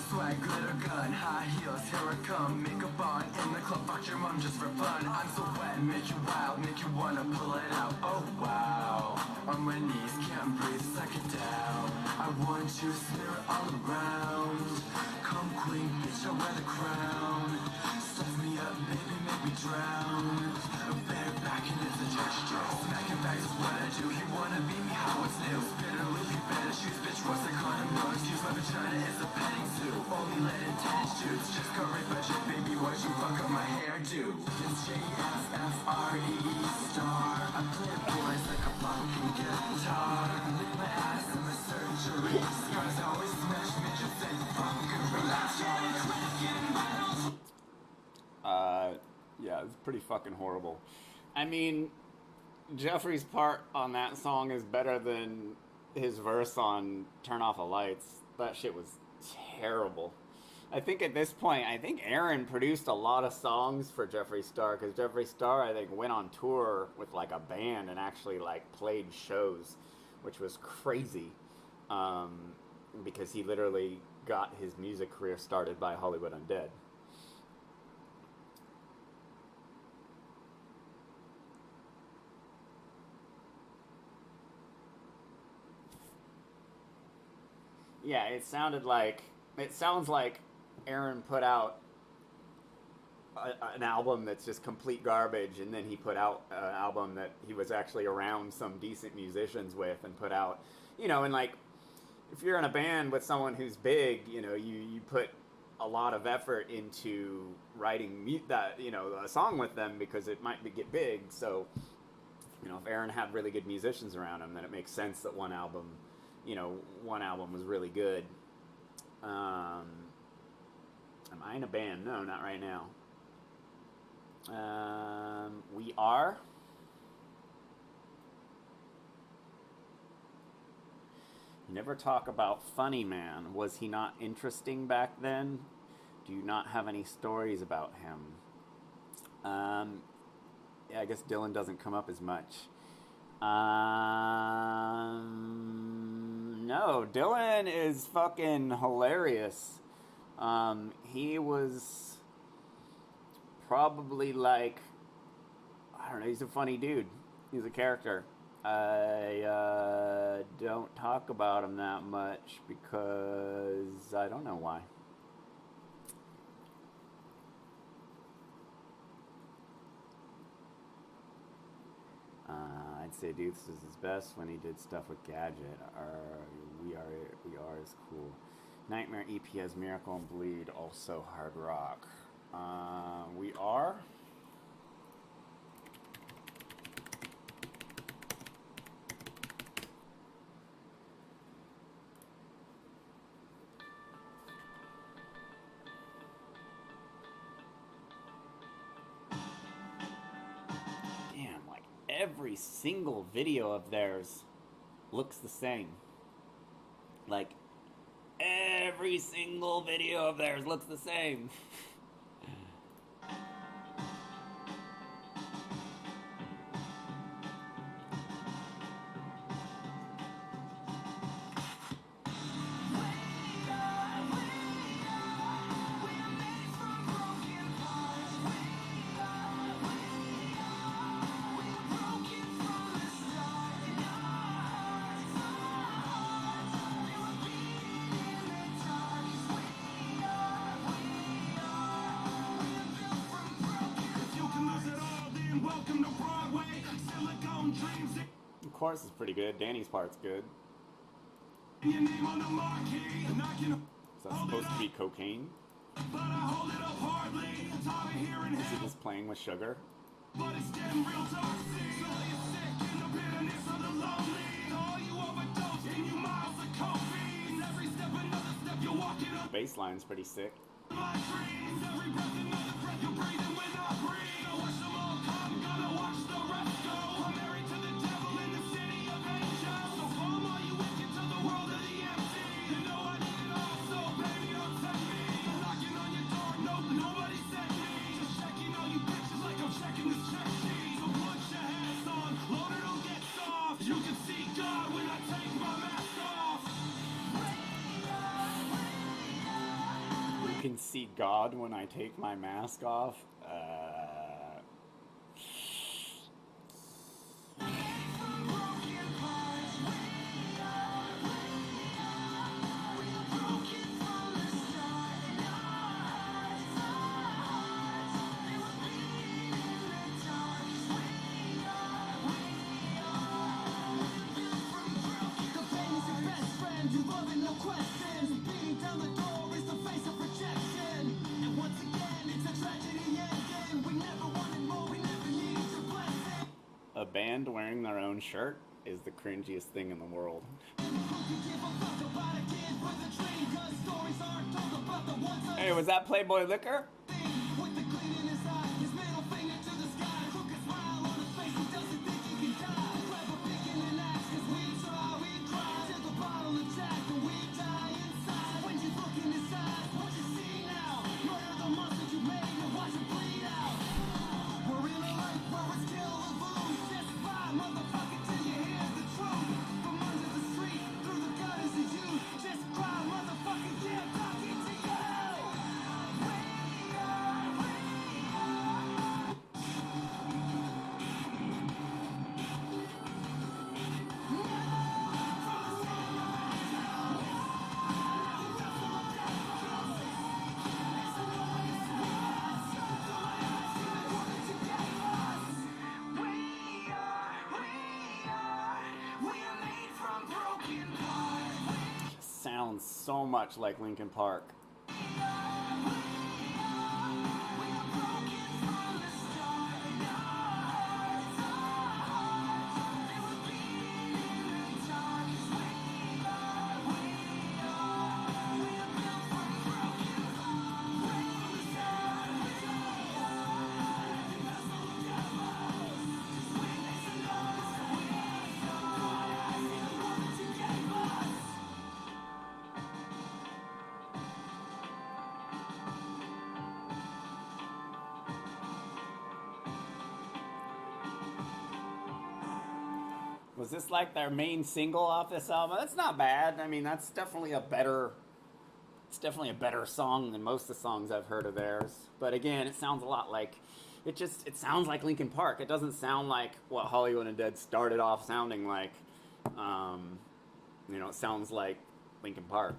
Swag, glitter gun, high heels, here I come. Makeup on, in the club, fuck your mom just for fun. I'm so wet, make you wild, make you wanna pull it out. Oh wow, on my knees, can't breathe, suck it down. I want you, smear it all around. Come queen, bitch, I wear the crown. Stuff me up, baby, make me drown. Bare back and it's a gesture. Smacking back is what I do. You wanna beat me, how it's new. Spit a loop, you better shoes, bitch, what's the condom? No excuse, my vagina is a petting zoo. Only let intense juice, just got right budget, baby, why'd you fuck up my hairdo? It's JFFRE star. I play boys like a fucking guitar. Lick my ass in my surgery. Scars always smash midgets and fucking relapse. Yeah, it's pretty fucking horrible. I mean, Jeffrey's part on that song is better than his verse on Turn Off the Lights. That shit was terrible. I think at this point, Aaron produced a lot of songs for Jeffree Star, because Jeffree Star, I think, went on tour with like a band and actually like played shows, which was crazy, because he literally got his music career started by Hollywood Undead. Yeah, it sounds like Aaron put out an album that's just complete garbage, and then he put out an album that he was actually around some decent musicians with and put out, and like, if you're in a band with someone who's big, you put a lot of effort into writing a song with them, because it might get big. So, if Aaron had really good musicians around him, then it makes sense that one album was really good. Am I in a band? No, not right now. We are. You never talk about Funny Man. Was he not interesting back then? Do you not have any stories about him? Yeah, I guess Dylan doesn't come up as much. No, Dylan is fucking hilarious. He was probably like, I don't know, he's a funny dude. He's a character. I don't talk about him that much because I don't know why. I'd say Deuce is his best when he did stuff with Gadget. We are is cool. Nightmare EP has Miracle and Bleed, also hard rock. We are. Every single video of theirs looks the same. Like, every single video of theirs looks the same. The chorus is pretty good. Danny's part's good. Is that supposed to be cocaine? But I hold it up hardly. Tired of hearing Is he hell. just playing with sugar? But it's getting real toxic. So you're sick in the bitterness of the lonely. All you overdose and you miles of coffee. Every step, another step, you're walking up Bass line's pretty sick. my dreams. Every breath, another breath, you're breathing when I breathe. I watch them all come, gonna watch the rest go. I'm married to the devil in the city of angels. So come all you wicked to the world of the empty. You know I need it all, so baby, don't tempt me. I'm knocking on your door, nope, nobody sent me. Just checking all you bitches like I'm checking this check sheet. So put your hats on, load it or get soft. You can see God when I take my mask off. You can see God when I take my mask off. A band wearing their own shirt is the cringiest thing in the world. Hey, was that Playboy Liquor? Sounds so much like Linkin Park. Was this like their main single off this album? That's not bad. I mean, that's definitely a better. It's definitely a better song than most of the songs I've heard of theirs. But again, it sounds a lot like. It sounds like Linkin Park. It doesn't sound like what Hollywood Undead started off sounding like. It sounds like Linkin Park.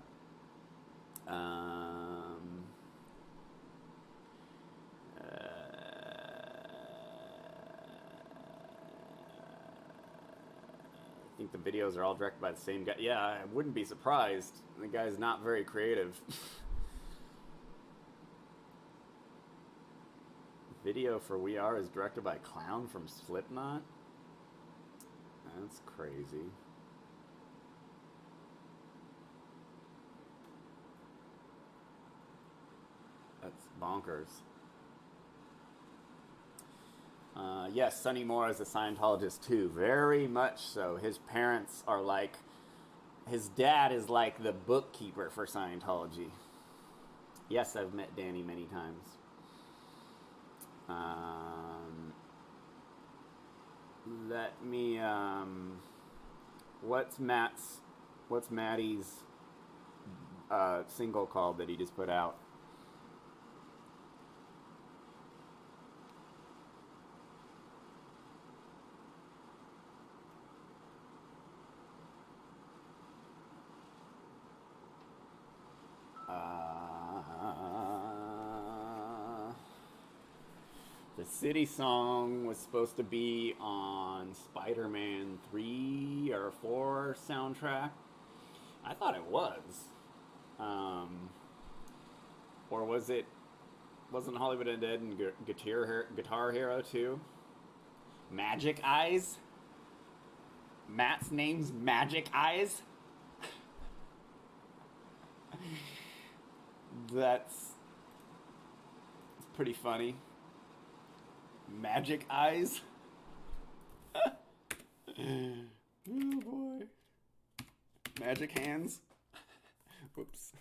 I think the videos are all directed by the same guy. Yeah, I wouldn't be surprised. The guy's not very creative. Video for We Are is directed by Clown from Slipknot. That's crazy. That's bonkers. Yes, Sonny Moore is a Scientologist too, very much so. His parents are like, his dad is like the bookkeeper for Scientology. Yes, I've met Danny many times. Let me, what's Maddie's single called that he just put out? The City song was supposed to be on Spider-Man 3 or 4 soundtrack. I thought it was. Or wasn't Hollywood Undead and Guitar Hero too? Magic Eyes? Matt's name's Magic Eyes? That's pretty funny. Magic Eyes? Oh boy. Magic Hands? Whoops.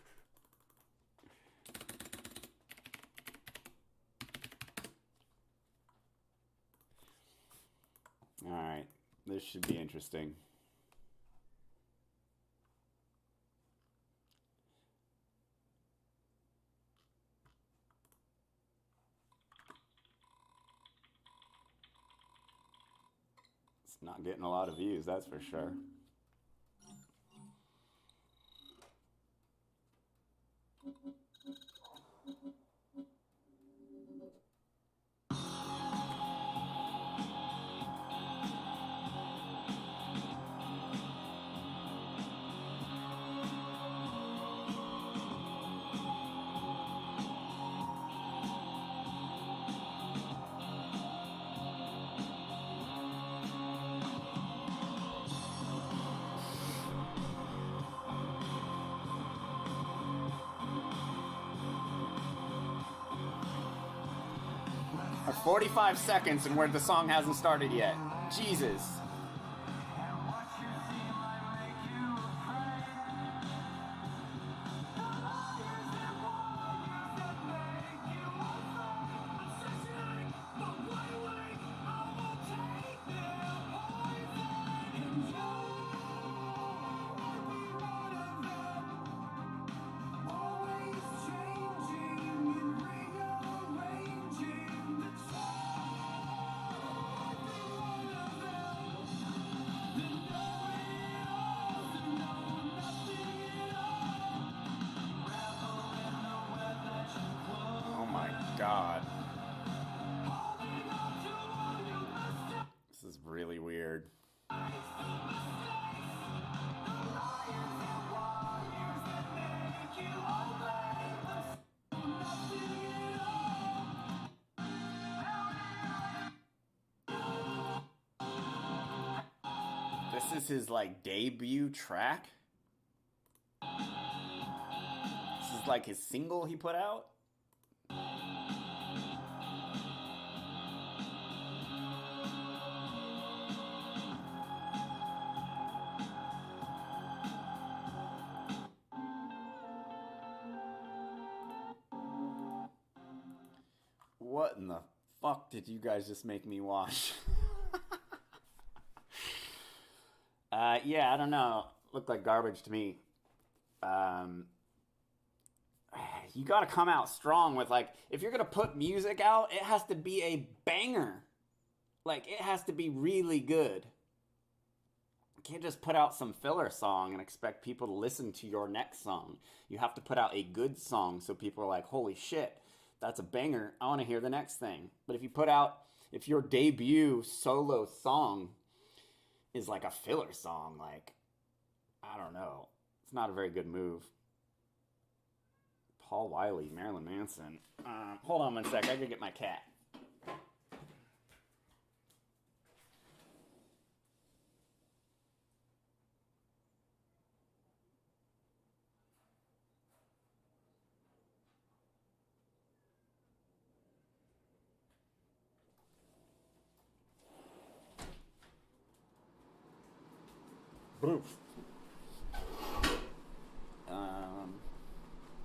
Alright, this should be interesting. It's not getting a lot of views, that's for sure. Or 45 seconds and where the song hasn't started yet. Jesus. God. This is really weird. This is his like debut track. This is like his single he put out. What in the fuck did you guys just make me watch? Yeah, I don't know. Looked like garbage to me. You gotta come out strong with, like, if you're gonna put music out, it has to be a banger. Like, it has to be really good. You can't just put out some filler song and expect people to listen to your next song. You have to put out a good song so people are like, holy shit, that's a banger. I want to hear the next thing. But if your debut solo song is like a filler song, like, I don't know. It's not a very good move. Paul Wiley, Marilyn Manson. Hold on one sec. I gotta get my cat. Boof.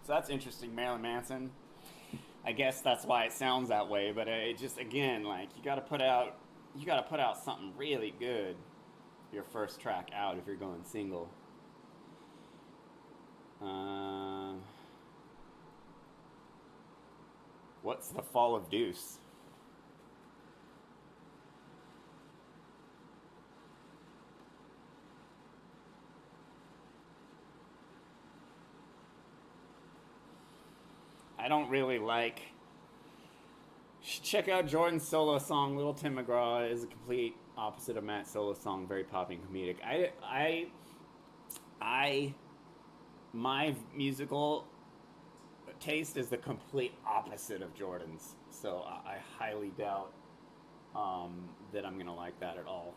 So that's interesting, Marilyn Manson. I guess that's why it sounds that way, but it just, again, like, you gotta put out something really good your first track out if you're going single. What's the Fall of Deuce? I don't really like. Check out Jordan's solo song. Little Tim McGraw is a complete opposite of Matt's solo song. Very poppy and comedic. My musical foot taste is the complete opposite of Jordan's. So I highly doubt that I'm gonna like that at all.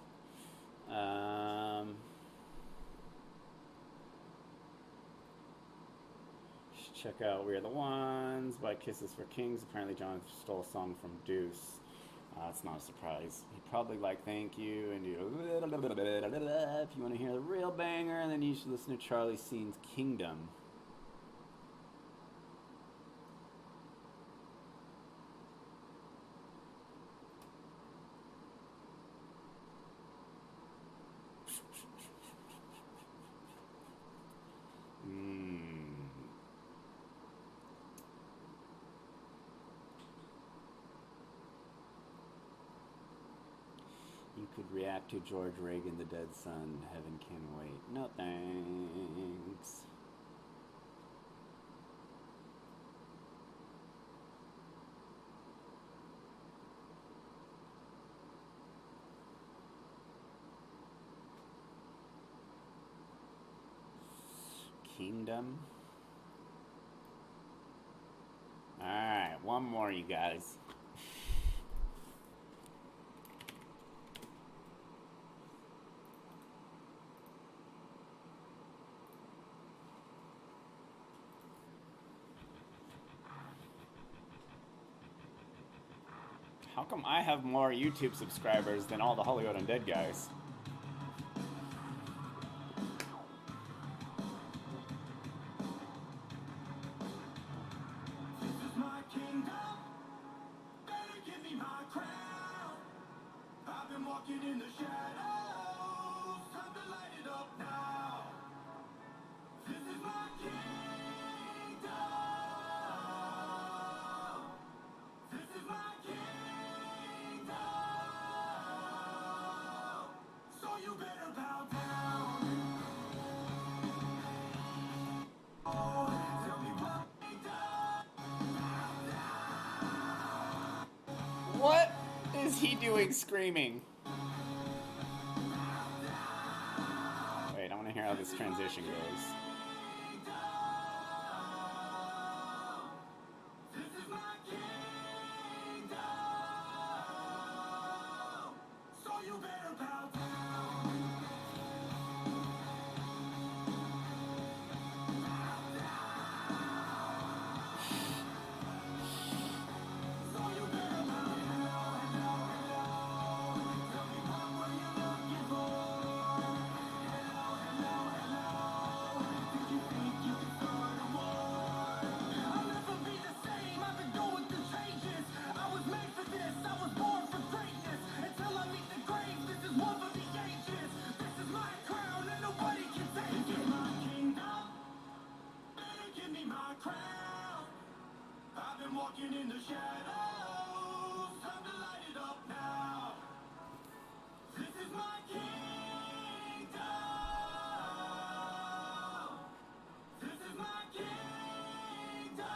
Check out We Are the Ones by Kisses for Kings. Apparently John stole a song from Deuce. It's not a surprise. He'd probably like Thank You and do if you want to hear the real banger, then you should listen to Charlie Sheen's Kingdom. You could react to George Reagan, The Dead Son, Heaven Can Wait. No thanks. Kingdom. Alright, one more, you guys. How come I have more YouTube subscribers than all the Hollywood Undead guys? This is my kingdom. Better give me my crown. I've been walking in the shadows. Time to light it up now. This is my kingdom. This is my kingdom. So you better bow down. Oh, tell me what we done. What is he doing screaming? Wait, I want to hear how this transition goes. This is my kingdom. So you better bow down. So you better bow down. Tell me what you're looking for. Did you think you could start a war? I'll never be the same. I've been going through changes. I was made for this. I was born for greatness. Until I meet the grave, this is one for the ages. This is my crown and nobody can take it. This is my kingdom. Better give me my crown. I've been walking in the shadows. Time to light it up now. This is my kingdom. This is my kingdom.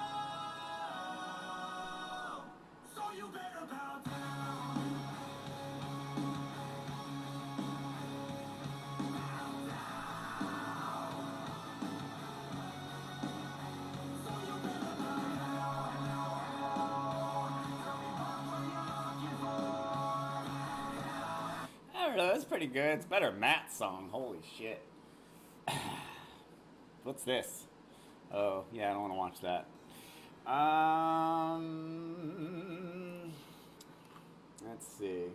So you better bow down. So you better bow I don't know, that's pretty good. It's better than Matt's song. Holy shit. What's this? Oh, yeah, I don't want to watch that. Let's see.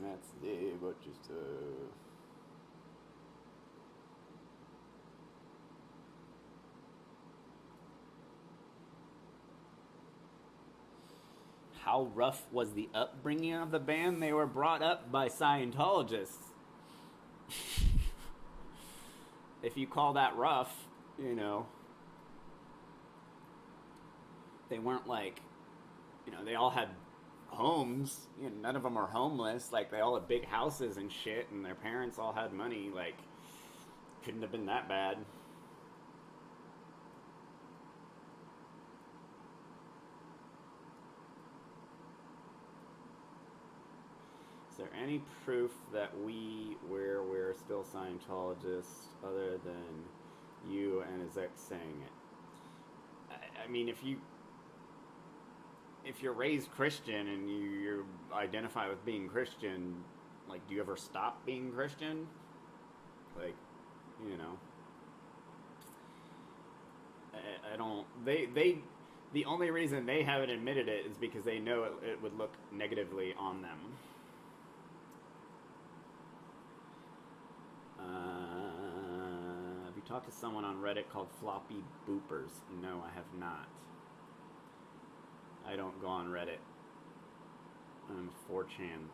Let's see what you say. How rough was the upbringing of the band? They were brought up by Scientologists. If you call that rough, you know, they weren't like, you know, they all had homes. You know, none of them are homeless. Like, they all had big houses and shit, and their parents all had money. Like, couldn't have been that bad. Is there any proof that we're still Scientologists other than you and his ex saying it? I mean, if you're raised Christian and you identify with being Christian, like, do you ever stop being Christian? Like, you know, I don't. The only reason they haven't admitted it is because they know it would look negatively on them. Have you talked to someone on Reddit called Floppy Boopers? No, I have not. I don't go on Reddit. I'm 4chan.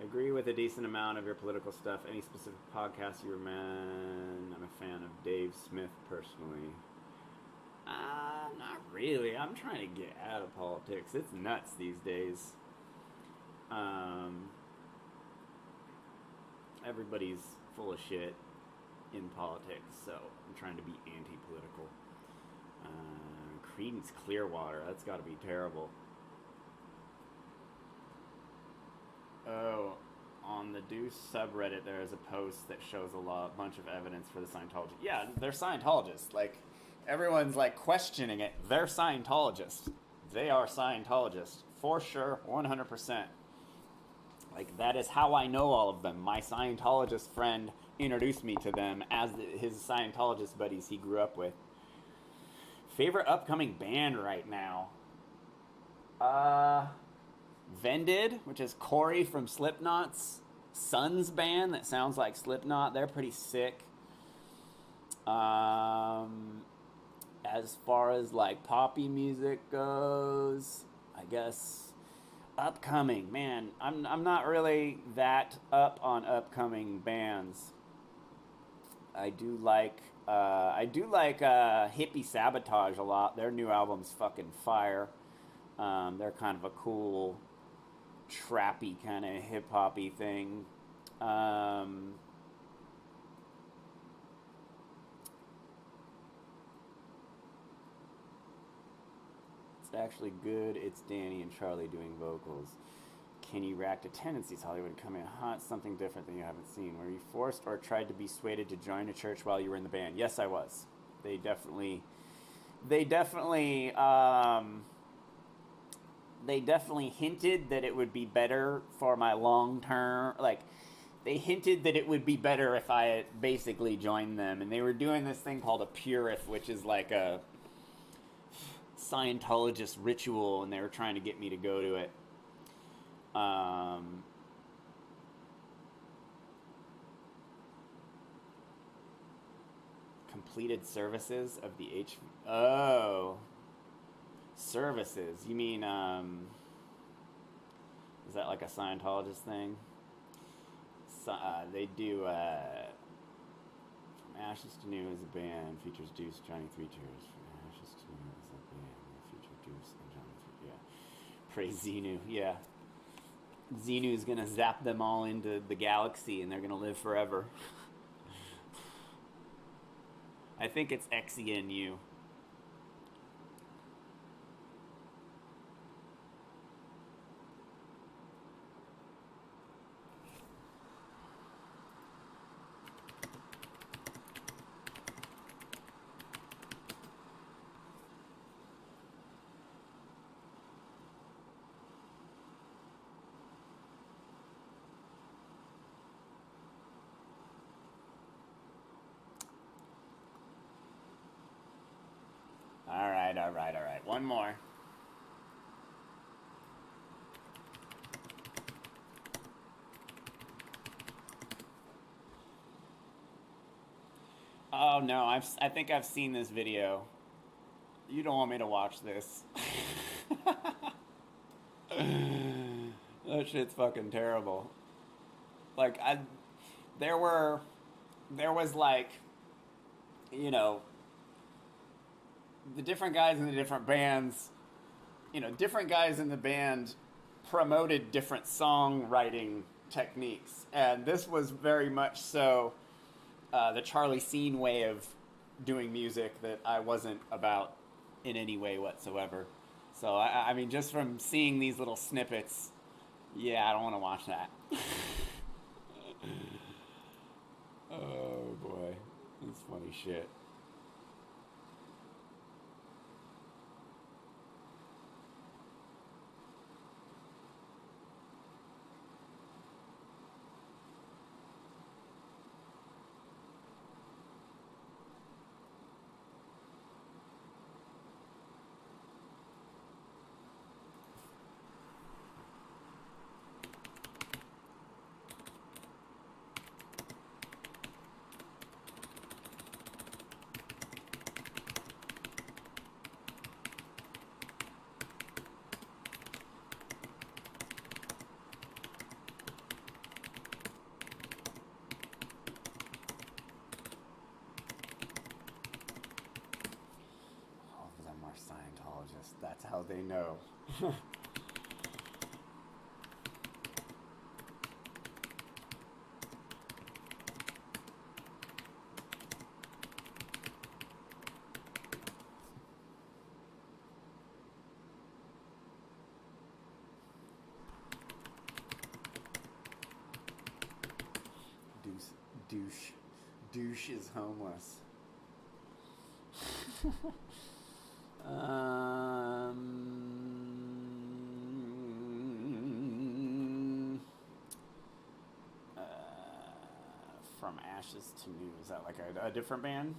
I agree with a decent amount of your political stuff. Any specific podcasts you recommend? I'm a fan of Dave Smith personally. Not really. I'm trying to get out of politics. It's nuts these days. Everybody's full of shit in politics, so I'm trying to be anti-political. Creedence Clearwater, that's got to be terrible. Oh, on the Deuce subreddit, there is a post that shows a bunch of evidence for the Scientology. Yeah, they're Scientologists. Like, everyone's like questioning it. They're Scientologists. They are Scientologists for sure, 100%. Like, that is how I know all of them. My Scientologist friend introduced me to them as his Scientologist buddies he grew up with. Favorite upcoming band right now? Vended, which is Corey from Slipknot's son's band that sounds like Slipknot. They're pretty sick. As far as like poppy music goes, I guess upcoming, man, I'm not really that up on upcoming bands. I do like Hippie Sabotage a lot. Their new album's fucking fire. They're kind of a cool, trappy kind of hip hoppy thing. It's actually good. It's Danny and Charlie doing vocals. Can you react to Tendencies Hollywood coming hot? Something different than you haven't seen. Were you forced or tried to be swayed to join a church while you were in the band? Yes, I was. They definitely hinted that it would be better for my long term. Like, they hinted that it would be better if I had basically joined them, and they were doing this thing called a purif, which is like a Scientologist ritual, and they were trying to get me to go to it. Completed services of the services. You mean, is that like a Scientologist thing? So, they do, From Ashes to New as a band, features Deuce, Johnny Three Tears. From Ashes to New as a band, feature Deuce and Johnny Three. Yeah. Praise Xenu, yeah. Xenu's gonna zap them all into the galaxy and they're gonna live forever. I think it's XENU. All right. One more. Oh no, I think I've seen this video. You don't want me to watch this. That shit's fucking terrible. Like, there was like, you know, the different guys in the different bands, you know, different guys in the band promoted different songwriting techniques. And this was very much so the Charlie Scene way of doing music that I wasn't about in any way whatsoever. So, I mean, just from seeing these little snippets, Yeah, I don't want to watch that. Oh boy, that's funny shit. All of them are Scientologists. That's how they know. Douche is homeless. From Ashes to New. Is that like a different band?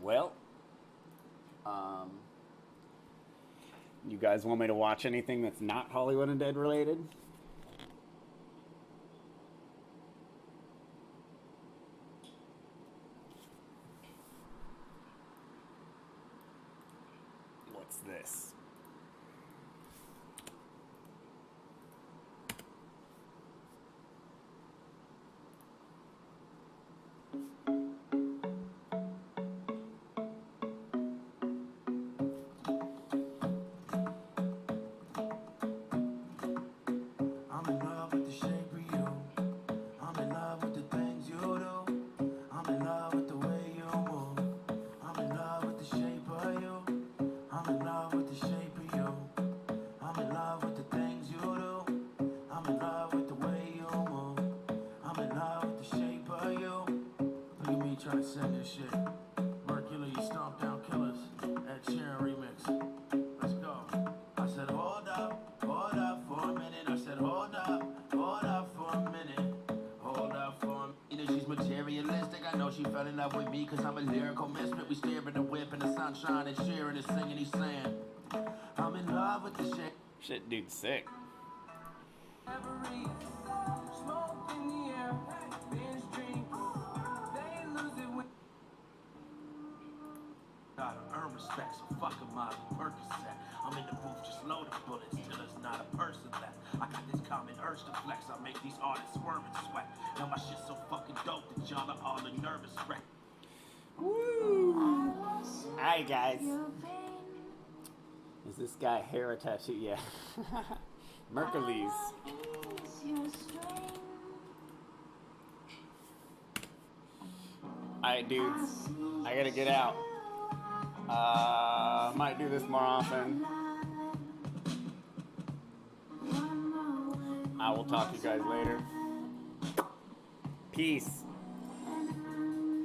Well, you guys want me to watch anything that's not Hollywood Undead related? What's this? I'm in love with the shape of you. I'm in love with the things you do. I'm in love with the way you move. I'm in love with the shape of you. I'm in love with the shape of you. I'm in love with the things you do. I'm in love with the way you move. I'm in love with the shape of you. Look at me trying to sing this shit. Mercury, you stomp down killers. Ed Sheeran remix. Let's go. I said, hold up for a minute. I said, hold up for a minute. Hold up for a minute. She's materialistic. I know she fell in love with me because I'm a lyrical misfit. We stare in the whip in the sunshine and sharing and singing. He's saying, I'm in love with the shit. Shit, dude's sick. Smoke in the air, binge drink. They lose it with. Gotta earn respect, so fuck a Molly Percocet. I'm in the booth, just load the bullets till there's not a person left. I got this common urge to flex. I make these artists swerve and sweat. Now my shit's so fucking dope that y'all are all a nervous wreck. Woo! Hi guys. Is this guy hair a tattoo? Yeah. Mercules. Alright dudes, I gotta get out. Might do this more often. I will talk to you guys later. Peace.